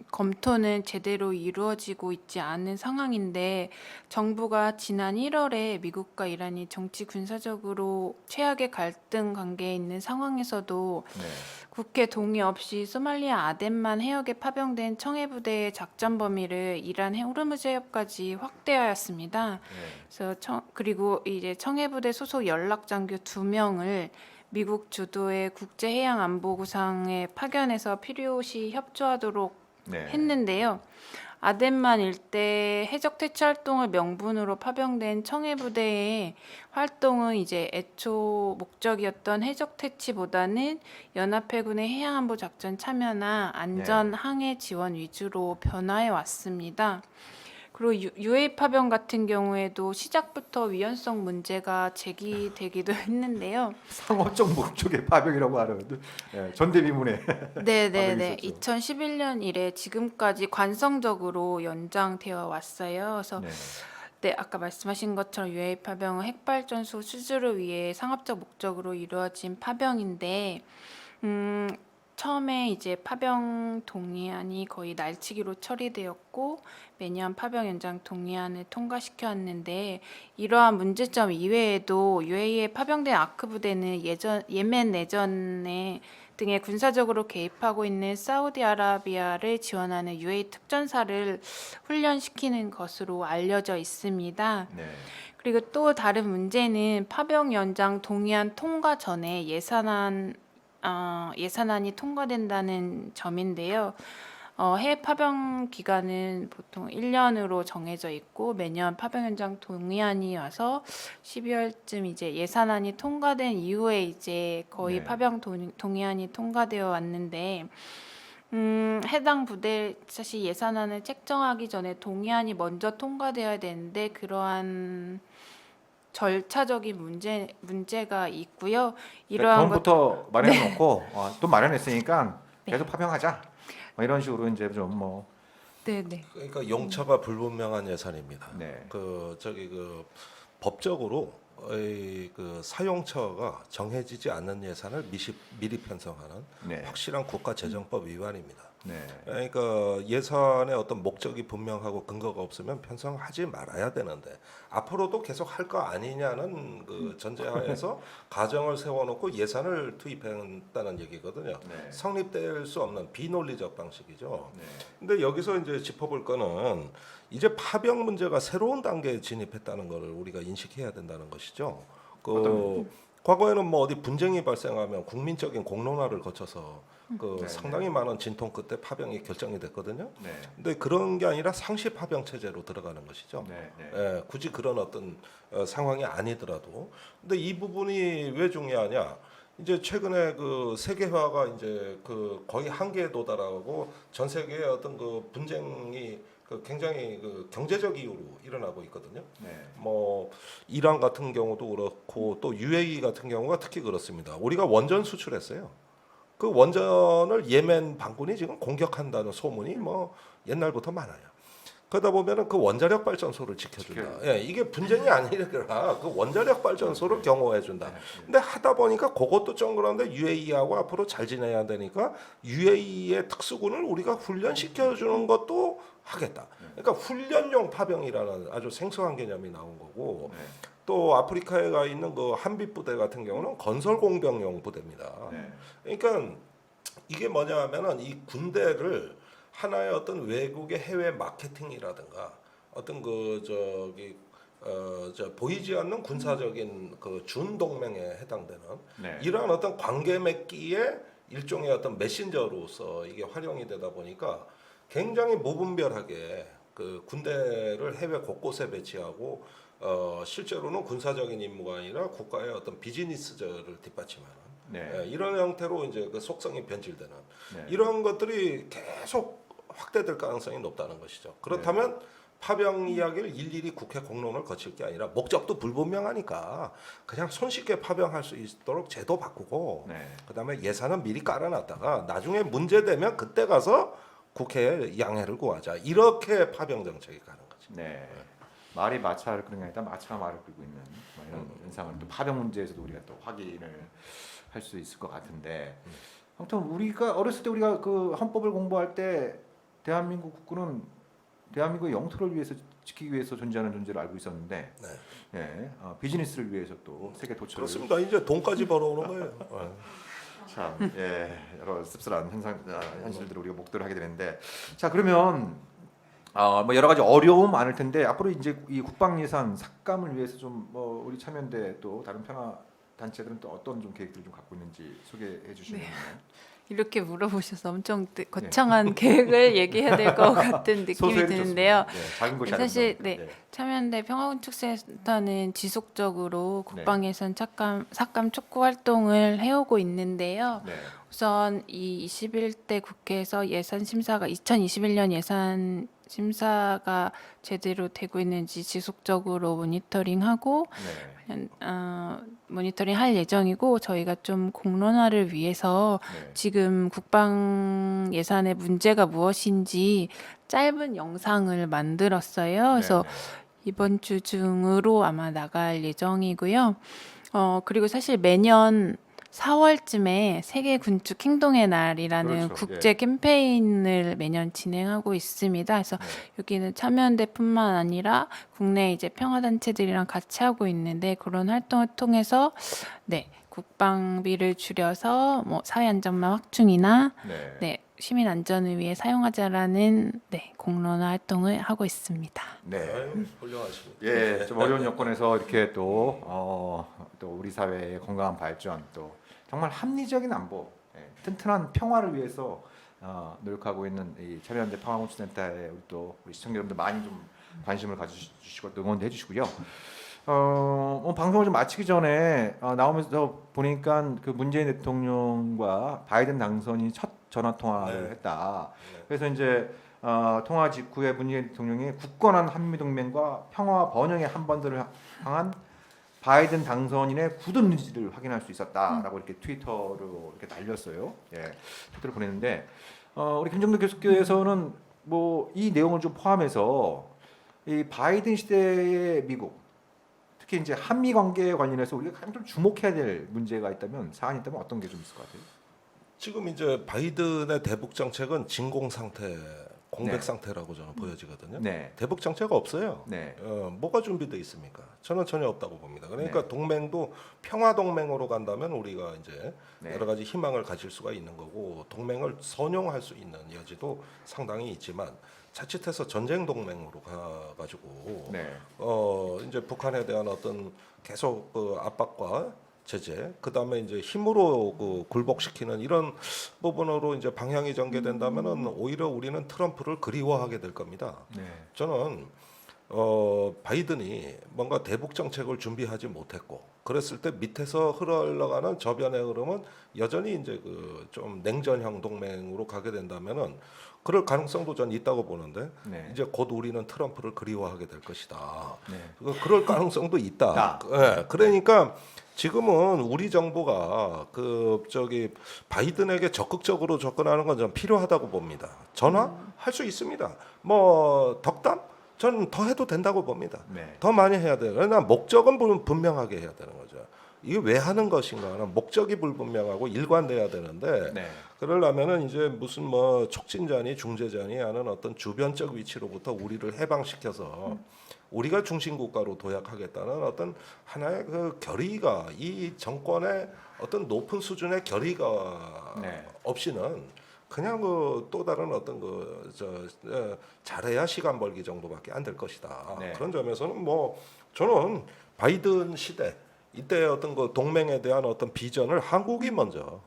검토는 제대로 이루어지고 있지 않은 상황인데 정부가 지난 1월에 미국과 이란이 정치 군사적으로 최악의 갈등 관계에 있는 상황에서도 네. 국회 동의 없이 소말리아 아덴만 해역에 파병된 청해부대의 작전 범위를 이란 호르무즈 해협까지 확대하였습니다. 네. 그래서 그리고 이제 청해부대 소속 연락 장교 2명을 미국 주도의 국제해양안보구상에 파견해서 필요시 협조하도록 네. 했는데요. 아덴만 일대 해적 퇴치 활동을 명분으로 파병된 청해부대의 활동은 이제 애초 목적이었던 해적 퇴치보다는 연합해군의 해양안보 작전 참여나 안전 항해 지원 위주로 변화해 왔습니다. 그리고 UA 파병 같은 경우에도 시작부터 위헌성 문제가 제기되기도 했는데요. 상호적 목적의 파병이라고 하는데 전대미문에. 네네네. 있었죠. 2011년 이래 지금까지 관성적으로 연장되어 왔어요. 그래서 네. 네, 아까 말씀하신 것처럼 UA 파병은 핵발전소 수주를 위해 상업적 목적으로 이루어진 파병인데 처음에 이제 파병 동의안이 거의 날치기로 처리되었고 매년 파병 연장 동의안을 통과시켜 왔는데 이러한 문제점 이외에도 UAE에 파병된 아크 부대는 예멘 내전에 등의 군사적으로 개입하고 있는 사우디아라비아를 지원하는 UAE 특전사를 훈련시키는 것으로 알려져 있습니다. 네. 그리고 또 다른 문제는 파병 연장 동의안 통과 전에 예산안이 통과된다는 점인데요. 해외 파병 기간은 보통 1년으로 정해져 있고 매년 파병 연장 동의안이 와서 12월쯤 이제 예산안이 통과된 이후에 이제 거의 네. 파병 동의안이 통과되어 왔는데 해당 부대 사실 예산안을 책정하기 전에 동의안이 먼저 통과되어야 되는데 그러한 절차적인 문제가 있고요. 이러한 것 돈부터 마련해놓고 돈 마련했으니까 네. 계속 파병하자. 뭐 이런 식으로 이제 좀 뭐. 네네. 그러니까 용처가 불분명한 예산입니다. 네. 그 법적으로 그 사용처가 정해지지 않는 예산을 미리 편성하는 네. 확실한 국가재정법 위반입니다. 네. 그러니까 예산의 어떤 목적이 분명하고 근거가 없으면 편성하지 말아야 되는데 앞으로도 계속 할 거 아니냐는 그 전제하에서 가정을 세워놓고 예산을 투입했다는 얘기거든요. 네. 성립될 수 없는 비논리적 방식이죠. 네. 근데 여기서 이제 짚어볼 거는 이제 파병 문제가 새로운 단계에 진입했다는 것을 우리가 인식해야 된다는 것이죠. 과거에는 뭐 어디 분쟁이 발생하면 국민적인 공론화를 거쳐서 네, 상당히 많은 진통 끝에 파병이 결정이 됐거든요. 네. 근데 그런 게 아니라 상시 파병 체제로 들어가는 것이죠. 네. 네. 예, 굳이 그런 어떤 상황이 아니더라도. 근데 이 부분이 왜 중요하냐? 이제 최근에 그 세계화가 이제 그 거의 한계에 도달하고 전 세계의 어떤 그 분쟁이 그 굉장히 그 경제적 이유로 일어나고 있거든요. 네. 뭐 이란 같은 경우도 그렇고 또 UAE 같은 경우가 특히 그렇습니다. 우리가 원전 수출했어요. 그 원전을 예멘 반군이 지금 공격한다는 소문이 뭐 옛날부터 많아요. 그러다 보면은 그 원자력 발전소를 지켜준다. 예, 이게 분쟁이 아니라 그 원자력 발전소를 경호해준다. 근데 하다 보니까 그것도 좀 그런데 UAE하고 앞으로 잘 지내야 되니까 UAE의 특수군을 우리가 훈련시켜주는 것도 하겠다. 그러니까 훈련용 파병이라는 아주 생소한 개념이 나온 거고 네. 또 아프리카에 가 있는 그 한빛 부대 같은 경우는 건설 공병용 부대입니다. 네. 그러니까 이게 뭐냐면은 이 군대를 하나의 어떤 외국의 해외 마케팅이라든가 어떤 그 저기 저 보이지 않는 군사적인 그 준 동맹에 해당되는 네. 이러한 어떤 관계 맺기의 일종의 어떤 메신저로서 이게 활용이 되다 보니까 굉장히 무분별하게 그 군대를 해외 곳곳에 배치하고 실제로는 군사적인 임무가 아니라 국가의 어떤 비즈니스를 뒷받침하는 네. 이런 형태로 이제 그 속성이 변질되는 네. 이런 것들이 계속 확대될 가능성이 높다는 것이죠. 그렇다면 파병 이야기를 일일이 국회 공론을 거칠 게 아니라 목적도 불분명하니까 그냥 손쉽게 파병할 수 있도록 제도 바꾸고 네. 그다음에 예산은 미리 깔아놨다가 나중에 문제되면 그때 가서 국회에 양해를 구하자. 이렇게 파병 정책이 가는 거지. 네. 말이 마차를 끄는 게 아니라 마차가 말을 끌고 있는 뭐 이런 현상을 또 파병 문제에서도 우리가 또 확인을 할 수 있을 것 같은데 아무튼 우리가 어렸을 때 우리가 그 헌법을 공부할 때 대한민국 국군은 대한민국의 영토를 위해서 지키기 위해서 존재하는 존재를 알고 있었는데 예, 비즈니스를 위해서 또 세계 도처를 그렇습니다. 이제 돈까지 벌어오는 거예요. 참, 예, 여러 씁쓸한 현실들을 우리가 목도를 하게 되는데, 자 그러면 뭐 여러 가지 어려움 많을 텐데 앞으로 이제 이 국방 예산 삭감을 위해서 좀 뭐 우리 참여연대 또 다른 평화 단체들은 또 어떤 좀 계획들을 좀 갖고 있는지 소개해 주시면. 이렇게 물어보셔서 엄청 거창한 계획을 얘기해야 될 것 같은 느낌이 드는데요. 네, 작은 것이 사실 아닌 네, 참여연대 평화군축센터는 지속적으로 국방 예산 삭감 촉구 활동을 해오고 있는데요. 네. 우선 이 21대 국회에서 예산 심사가 2021년 예산 심사가 제대로 되고 있는지 지속적으로 모니터링하고 네. 모니터링 할 예정이고 저희가 좀 공론화를 위해서 네. 지금 국방 예산의 문제가 무엇인지 짧은 영상을 만들었어요. 그래서 네. 이번 주 중으로 아마 나갈 예정이고요. 그리고 사실 매년 4월쯤에 세계 군축 행동의 날이라는 그렇죠. 국제 캠페인을 매년 진행하고 있습니다. 그래서 네. 여기는 참여연대뿐만 아니라 국내 이제 평화단체들이랑 같이 하고 있는데 그런 활동을 통해서 네, 국방비를 줄여서 뭐 사회안전망 확충이나 네. 네, 시민 안전을 위해 사용하자라는 네, 공론화 활동을 하고 있습니다. 네. 아유, 훌륭하십니다. 예, 좀 어려운 여건에서 이렇게 또 우리 사회의 건강한 발전, 또 정말 합리적인 안보, 튼튼한 평화를 위해서 노력하고 있는 이 참여연대 평화공축센터에 우리 시청자 여러분들 많이 좀 관심을 가져주시고 또 응원도 해주시고요. 방송을 좀 마치기 전에 나오면서 보니까 그 문재인 대통령과 바이든 당선인이 첫 전화 통화를 네. 했다. 그래서 이제 통화 직후에 문재인 대통령이 굳건한 한미동맹과 평화 번영의 한반도를 향한 바이든 당선인의 굳은 의지를 확인할 수 있었다라고 이렇게 트위터로 이렇게 날렸어요. 예, 트위터를 보냈는데 우리 김정도 교수께서는 뭐 이 내용을 좀 포함해서 이 바이든 시대의 미국, 특히 이제 한미 관계에 관련해서 우리가 가장 좀 주목해야 될 문제가 있다면 사안이 있다면 어떤 게 좀 있을 것 같아요? 지금 이제 바이든의 대북 정책은 진공 상태, 공백 네. 상태라고 저는 보여지거든요. 네, 대북 정책 없어요. 네, 뭐가 준비돼 있습니까? 저는 전혀 없다고 봅니다. 그러니까 네. 동맹도 평화 동맹으로 간다면 우리가 이제 네. 여러 가지 희망을 가질 수가 있는 거고 동맹을 선용할 수 있는 여지도 상당히 있지만 자칫해서 전쟁 동맹으로 가가지고 네, 이제 북한에 대한 어떤 계속 그 압박과 제재, 그 다음에 이제 힘으로 그 굴복시키는 이런 부분으로 이제 방향이 전개된다면은 오히려 우리는 트럼프를 그리워하게 될 겁니다. 네, 저는 바이든이 뭔가 대북 정책을 준비하지 못했고 그랬을 때 밑에서 흘러가는 저변의 흐름은 여전히 이제 그 좀 냉전형 동맹으로 가게 된다면은 그럴 가능성도 전 있다고 보는데 네. 이제 곧 우리는 트럼프를 그리워하게 될 것이다. 네. 그럴 가능성도 있다. 있다. 예, 그러니까 지금은 우리 정부가 그 저기 바이든에게 적극적으로 접근하는 건 좀 필요하다고 봅니다. 전화 할 수 있습니다. 뭐 덕담 저는 더 해도 된다고 봅니다. 네. 더 많이 해야 돼요. 그러나 목적은 분명하게 해야 되는 거죠. 이게 왜 하는 것인가는 목적이 불분명하고 일관돼야 되는데 네. 그러려면은 이제 무슨 뭐 촉진자니 중재자니 하는 어떤 주변적 위치로부터 우리를 해방시켜서 우리가 중심 국가로 도약하겠다는 어떤 하나의 그 결의가 이 정권의 어떤 높은 수준의 결의가 네. 없이는 그냥 그 또 다른 어떤 잘해야 시간 벌기 정도밖에 안 될 것이다. 네. 그런 점에서는 뭐 저는 바이든 시대 이때 어떤 그 동맹에 대한 어떤 비전을 한국이 먼저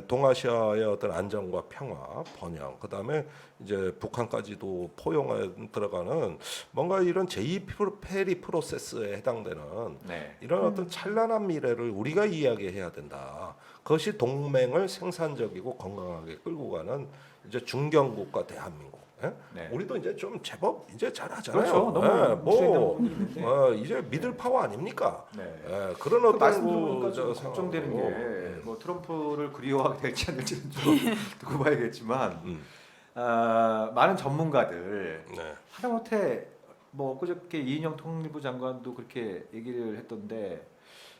동아시아의 어떤 안정과 평화, 번영, 그다음에 이제 북한까지도 포용에 들어가는 뭔가 이런 제2 페리 프로세스에 해당되는 네. 이런 어떤 찬란한 미래를 우리가 이야기해야 된다. 그것이 동맹을 생산적이고 건강하게 끌고 가는 이제 중견국가 대한민국. 예? 네. 우리도 이제 좀 제법 이제 잘하잖아요. 그렇죠. 너무 예, 뭐 이제 미들 파워 아닙니까? 네. 예, 그런 그 어떤 말씀 들어보니까 좀 저 걱정되는 상황으로, 게 뭐 트럼프를 그리워하게 될지 안 될지는 좀 두고 봐야겠지만 많은 전문가들 네. 하다못해 뭐 그저께 이인영 통일부 장관도 그렇게 얘기를 했던데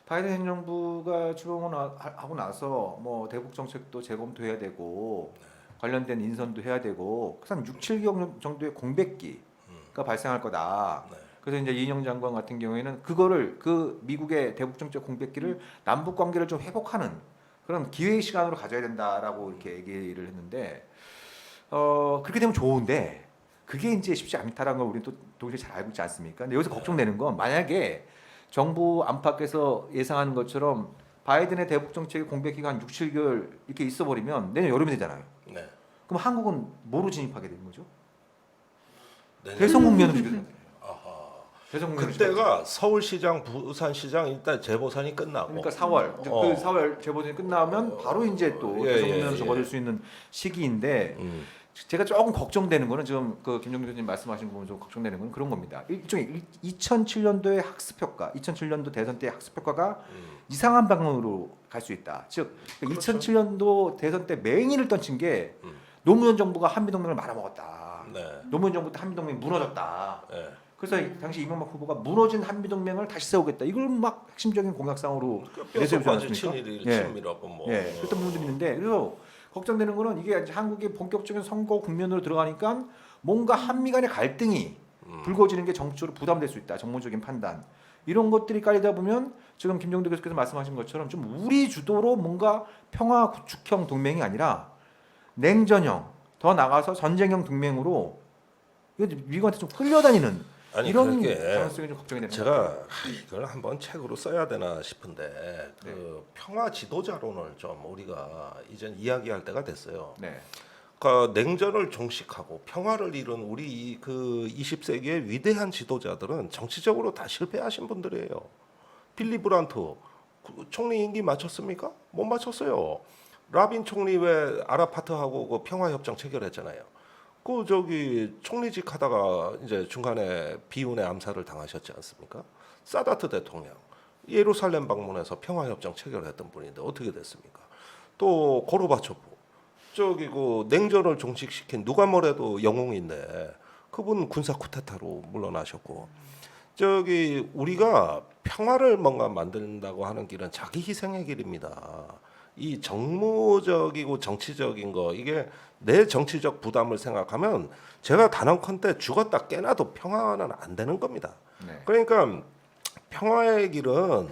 바이든 행정부가 출범을 하고 나서 뭐 대북 정책도 재검토해야 되고 관련된 인선도 해야 되고 한 6, 7개월 정도의 공백기가 발생할 거다. 네. 그래서 이제 이인영 장관 같은 경우에는 그거를 그 미국의 대북 정책 공백기를 남북 관계를 좀 회복하는 그런 기회의 시간으로 가져야 된다라고 이렇게 얘기를 했는데 그렇게 되면 좋은데 그게 이제 쉽지 않다라는 걸 우리는 또 동시에 잘 알고 있지 않습니까? 근데 여기서 걱정되는 건 만약에 정부 안팎에서 예상하는 것처럼 바이든의 대북 정책의 공백 기간 6, 7개월 이렇게 있어 버리면 내년 여름이 되잖아요. 네. 그럼 한국은 뭐로 진입하게 되는 거죠? 내년- 대선 국면으로 진입하게 되는 거예요. 아하. 대선 국면으로 그때가 서울시장, 부산시장 일단 재보선이 끝나고 그러니까 4월 그 4월 재보선이 끝나면 바로 이제 또 예, 대선 예, 국면으로 예. 접어들 수 있는 시기인데 음. 제가 조금 걱정되는 거는 지금 그 김종규 교수님 말씀하신 부분 좀 걱정되는 건 그런 겁니다. 일종의 2007년도의 학습 효과, 2007년도 대선 때 학습 효과가 이상한 방향으로 갈 수 있다. 즉 그렇죠. 2007년도 대선 때 맹인을 떨친 게 음. 노무현 정부가 한미동맹을 말아먹었다. 네. 노무현 정부 때 한미동맹이 무너졌다. 네. 그래서 당시 이명박 후보가 무너진 한미동맹을 다시 세우겠다. 이걸 막 핵심적인 공약상으로 내세우지 뼈속까지 않았습니까? 친일이 예. 친밀하고 뭐. 예, 그랬던 부분들이 있는데 그래서 걱정되는 거는 이게 이제 한국의 본격적인 선거 국면으로 들어가니까 뭔가 한미 간의 갈등이 불거지는 게 정치적으로 부담될 수 있다. 정무적인 판단. 이런 것들이 깔리다 보면 지금 김정도 교수께서 말씀하신 것처럼 좀 우리 주도로 뭔가 평화 구축형 동맹이 아니라 냉전형, 더 나가서 전쟁형 동맹으로 이거 미국한테 좀 끌려다니는 아니 이런 그게 가능성이 좀 걱정이 되는 것 제가 같아요. 이걸 한번 책으로 써야 되나 싶은데 그 네. 평화 지도자론을 좀 우리가 이젠 이야기할 때가 됐어요. 네, 그러니까 냉전을 종식하고 평화를 이룬 우리 그 20세기의 위대한 지도자들은 정치적으로 다 실패하신 분들이에요. 빌리 브란트 그 총리 임기 마쳤습니까? 못 마쳤어요. 라빈 총리 왜 아라파트하고 그 평화 협정 체결했잖아요. 그 저기 총리직 하다가 이제 중간에 비운의 암살을 당하셨지 않습니까? 사다트 대통령 예루살렘 방문해서 평화 협정 체결했던 분인데 어떻게 됐습니까? 또 고르바초프 저기 그 냉전을 종식시킨 누가 뭐래도 영웅인데 그분 군사 쿠데타로 물러나셨고 저기 우리가 평화를 뭔가 만든다고 하는 길은 자기 희생의 길입니다. 이 정무적이고 정치적인 거 이게 내 정치적 부담을 생각하면 제가 단언컨대 죽었다 깨나도 평화는 안 되는 겁니다. 네. 그러니까 평화의 길은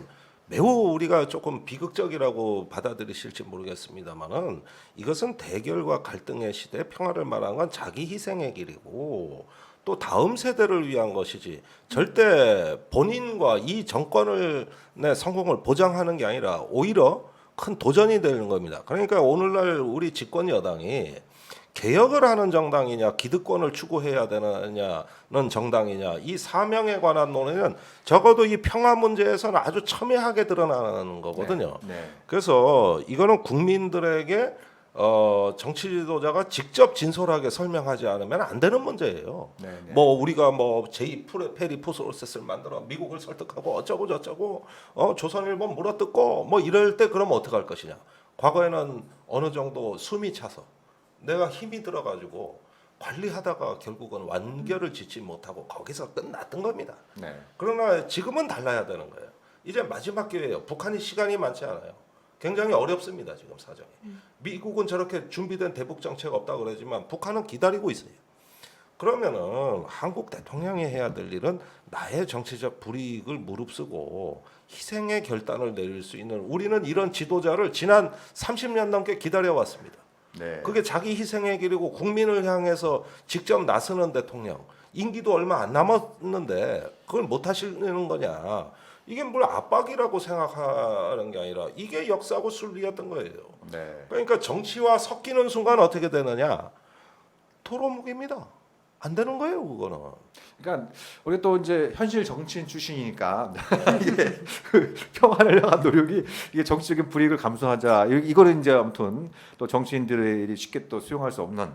매우 우리가 조금 비극적이라고 받아들이실지 모르겠습니다만은 이것은 대결과 갈등의 시대 평화를 말하는 건 자기 희생의 길이고 또 다음 세대를 위한 것이지 절대 본인과 이 정권을 내 성공을 보장하는 게 아니라 오히려 큰 도전이 되는 겁니다. 그러니까 오늘날 우리 집권 여당이 개혁을 하는 정당이냐 기득권을 추구해야 되느냐는 정당이냐 이 사명에 관한 논의는 적어도 이 평화 문제에서는 아주 첨예하게 드러나는 거거든요. 네. 그래서 이거는 국민들에게 정치 지도자가 직접 진솔하게 설명하지 않으면 안 되는 문제예요. 네, 네. 뭐 우리가 뭐 제2 페리 프로세스를 만들어 미국을 설득하고 어쩌고 저쩌고 조선일보 물어뜯고 뭐 이럴 때 그러면 어떻게 할 것이냐. 과거에는 어느 정도 숨이 차서 내가 힘이 들어가지고 관리하다가 결국은 완결을 짓지 못하고 거기서 끝났던 겁니다. 네. 그러나 지금은 달라야 되는 거예요. 이제 마지막 기회예요. 북한이 시간이 많지 않아요. 굉장히 어렵습니다. 지금 사정이. 미국은 저렇게 준비된 대북 정책 없다고 그러지만 북한은 기다리고 있어요. 그러면은 한국 대통령이 해야 될 일은 나의 정치적 불이익을 무릅쓰고 희생의 결단을 내릴 수 있는, 우리는 이런 지도자를 지난 30년 넘게 기다려왔습니다. 네. 그게 자기 희생의 길이고 국민을 향해서 직접 나서는 대통령, 임기도 얼마 안 남았는데 그걸 못 하시는 거냐. 이게 뭘 압박이라고 생각하는 게 아니라 이게 역사하고 순리였던 거예요. 네. 그러니까 정치와 섞이는 순간 어떻게 되느냐. 토로묵입니다. 안 되는 거예요, 그거는. 그러니까 우리 또 이제 현실 정치인 출신이니까 이게 그 평화를 향한 노력이 이게 정치적인 불이익을 감수하자 이거는 이제 아무튼 또 정치인들이 쉽게 또 수용할 수 없는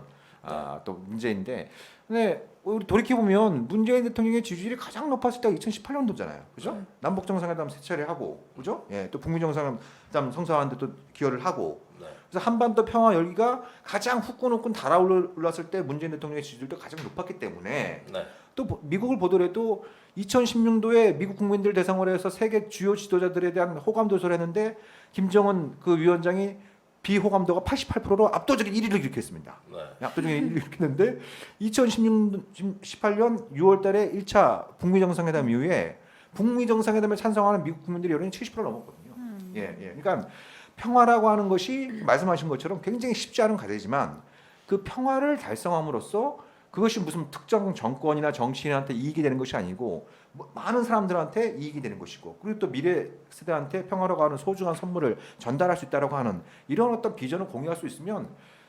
또 문제인데, 근데 우리 돌이켜 보면 문재인 대통령의 지지율이 가장 높았을 때가 2018년도잖아요, 그죠? 남북 정상회담 세 차례 하고, 그죠? 예, 또 북미 정상회담 성사하는데 또 기여를 하고. 네. 그래서 한반도 평화 열기가 가장 후끈후끈 달아올랐을 때 문재인 대통령의 지지율도 가장 높았기 때문에 네. 또 미국을 보더라도 2016년도에 미국 국민들 대상으로 해서 세계 주요 지도자들에 대한 호감 조사를 했는데 김정은 그 위원장이 비호감도가 88%로 압도적인 1위를 기록했습니다. 네. 압도적인 1위를 기록했는데 2018년 6월달에 1차 북미 정상회담 이후에 북미 정상회담에 찬성하는 미국 국민들의 여론이 70% 넘었거든요. 예. 그러니까 평화라고 하는 것이 말씀하신 것처럼 굉장히 쉽지 않은 과제지만 그 평화를 달성함으로써 그것이 무슨 특정 정권이나 정치인한테 이익이 되는 것이 아니고 많은 사람들한테 이익이 되는 것이고, 그리고 또 미래 세대한테 평화라고 하는 소중한 선물을 전달할 수 있다라고 하는 이런 어떤 비전을 공유할 수 있으면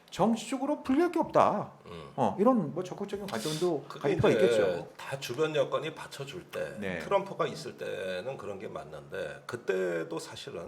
정치적으로 불리할 게 없다. 이런 뭐 적극적인 관점도 그게 가질 필요가 이제 있겠죠. 다 주변 여건이 받쳐줄 때, 네. 트럼프가 있을 때는 그런 게 맞는데 그때도 사실은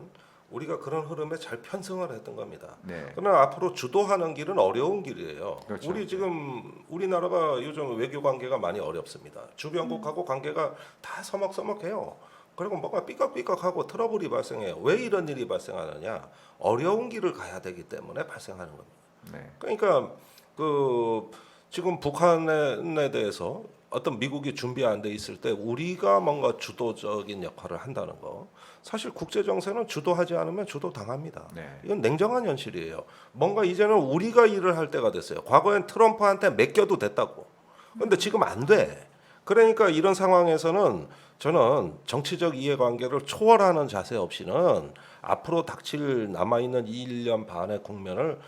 우리가 그런 흐름에 잘 편승을 했던 겁니다. 네. 그러나 앞으로 주도하는 길은 어려운 길이에요. 그렇죠. 우리 지금 우리나라가 요즘 외교 관계가 많이 어렵습니다. 주변국하고 관계가 다 서먹서먹해요. 그리고 뭔가 삐걱삐걱하고 트러블이 발생해요. 왜 이런 일이 발생하느냐? 어려운 길을 가야 되기 때문에 발생하는 겁니다. 네. 그러니까 그 지금 북한에 대해서 어떤 미국이 준비 안 돼 있을 때 우리가 뭔가 주도적인 역할을 한다는 거, 사실 국제 정세는 주도하지 않으면 주도 당합니다. 네. 이건 냉정한 현실이에요. 뭔가 이제는 우리가 일을 할 때가 됐어요. 과거엔 트럼프한테 맡겨도 됐다고. 그런데 지금 안 돼. 그러니까 이런 상황에서는 저는 정치적 이해관계를 초월하는 자세 없이는 앞으로 닥칠 남아있는 1년 반의 국면을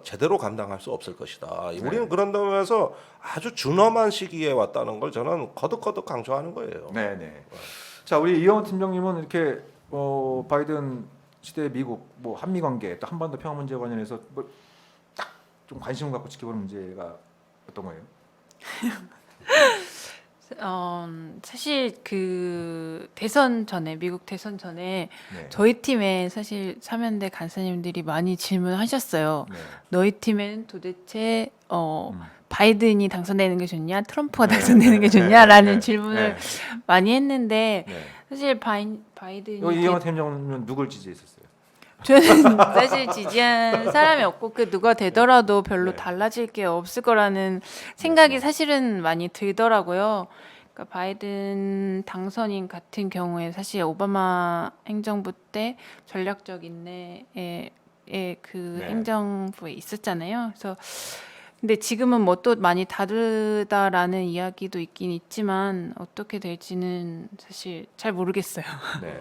제대로 감당할 수 없을 것이다. 우리는 그런 점에서 아주 준엄한 시기에 왔다는 걸 저는 거듭거듭 강조하는 거예요. 네. 자, 우리 이영호 팀장님은 이렇게 바이든 시대 미국 뭐 한미 관계 또 한반도 평화 문제 관련해서 뭐 딱 좀 관심을 갖고 지켜보는 문제가 어떤 거예요? 사실 그 대선 전에, 미국 대선 전에 네. 저희 팀에 사실 사면대 간사님들이 많이 질문하셨어요. 네. 너희 팀에는 도대체 바이든이 당선되는 게 좋냐, 트럼프가 당선되는 게 좋냐라는 질문을 많이 했는데 네. 사실 바이든이 이영호 팀장님은 누굴 지지했었어요? 저는 사실 지지한 사람이 없고 그 누가 되더라도 별로 네. 달라질 게 없을 거라는 생각이 사실은 많이 들더라고요. 그러니까 바이든 당선인 같은 경우에 사실 오바마 행정부 때 전략적 인내의 그 네. 행정부에 있었잖아요. 그래서 근데 지금은 뭐 또 많이 다르다라는 이야기도 있긴 있지만 어떻게 될지는 사실 잘 모르겠어요. 네.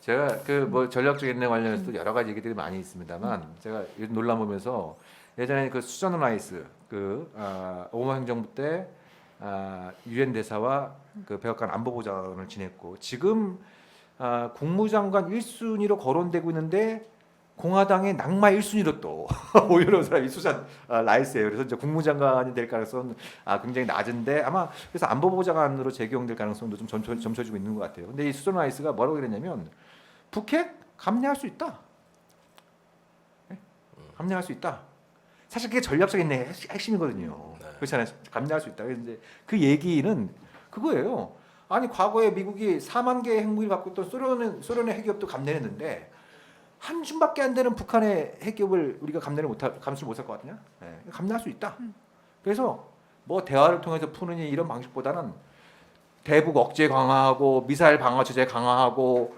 제가 그 뭐 전략적 인내 관련해서도 여러 가지 얘기들이 많이 있습니다만 제가 요즘 논란 보면서 예전에 그 수잔 라이스 그 오바마 행정부 때 유엔 대사와 그 백악관 안보보좌관을 지냈고 지금 국무장관 1순위로 거론되고 있는데 공화당의 낙마 1순위로 또 올려놓은 사람이 수잔 라이스예요. 그래서 이제 국무장관이 될 가능성은 굉장히 낮은데 아마 그래서 안보보좌관으로 재경될 가능성도 좀 점쳐지고 있는 것 같아요. 근데 이 수잔 라이스가 뭐라고 그랬냐면 북핵 감내할 수 있다. 네? 감내할 수 있다. 사실 그게 전략적인 핵심이거든요. 네. 그렇잖아요. 감내할 수 있다. 근데 그 얘기는 그거예요. 아니 과거에 미국이 4만 개의 핵무기를 갖고 있던 소련의 핵기업도 감내했는데 한 줌밖에 안 되는 북한의 핵기업을 우리가 감수를 못할 것 같냐? 네, 감내할 수 있다. 그래서 뭐 대화를 통해서 푸느니 이런 방식보다는 대북 억제 강화하고 미사일 방어 제재 강화하고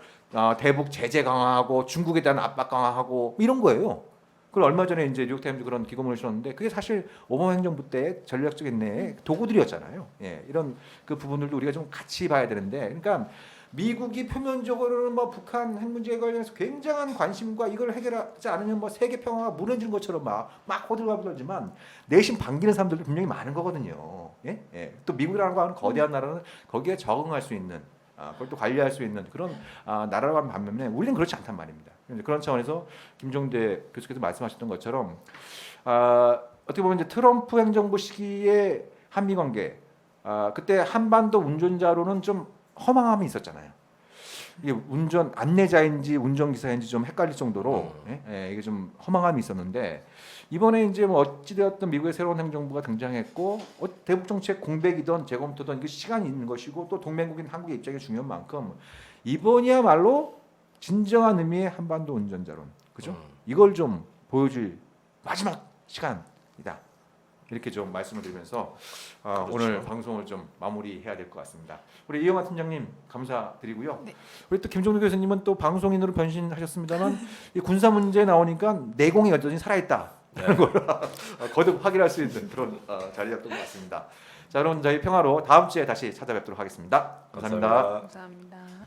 대북 제재 강화하고 중국에 대한 압박 강화하고 이런 거예요. 그걸 얼마 전에 이제 뉴욕타임즈 그런 기고문을 실었는데 그게 사실 오바마 행정부 때 전략적인 내 도구들이었잖아요. 예, 이런 그 부분들도 우리가 좀 같이 봐야 되는데, 그러니까 미국이 표면적으로는 뭐 북한 핵 문제에 관련해서 굉장한 관심과 이걸 해결하지 않으면 뭐 세계 평화가 무너지는 것처럼 막 호들갑을 떨지만 내심 반기는 사람들도 분명히 많은 거거든요. 예? 예. 또 미국이라는 하는 거대한 나라는 거기에 적응할 수 있는, 그걸 또 관리할 수 있는 그런 나라라는 반면에 우리는 그렇지 않단 말입니다. 그런 차원에서 김종대 교수께서 말씀하셨던 것처럼 어떻게 보면 이제 트럼프 행정부 시기에 한미 관계, 그때 한반도 운전자로는 좀 허망함이 있었잖아요. 이게 운전 안내자인지 운전기사인지 좀 헷갈릴 정도로 이게 좀 허망함이 있었는데, 이번에 이제 뭐 어찌되었든 미국의 새로운 행정부가 등장했고 대북 정책 공백이던 재검토던 그 시간이 있는 것이고 또 동맹국인 한국의 입장이 중요한 만큼 이번이야말로 진정한 의미의 한반도 운전자론, 그죠? 이걸 좀 보여줄 마지막 시간이다. 이렇게 좀 말씀을 드리면서 그렇죠. 오늘 방송을 좀 마무리해야 될 것 같습니다. 우리 이영하 팀장님 감사드리고요. 네. 우리 또 김종도 교수님은 또 방송인으로 변신하셨습니다만 이 군사 문제 나오니까 내공이 여전히 살아있다. 라는 걸 거듭 확인할 수 있는 그런 자리였던 것 같습니다. 자, 여러분 저희 평화로 다음 주에 다시 찾아뵙도록 하겠습니다. 감사합니다. 감사합니다. 감사합니다.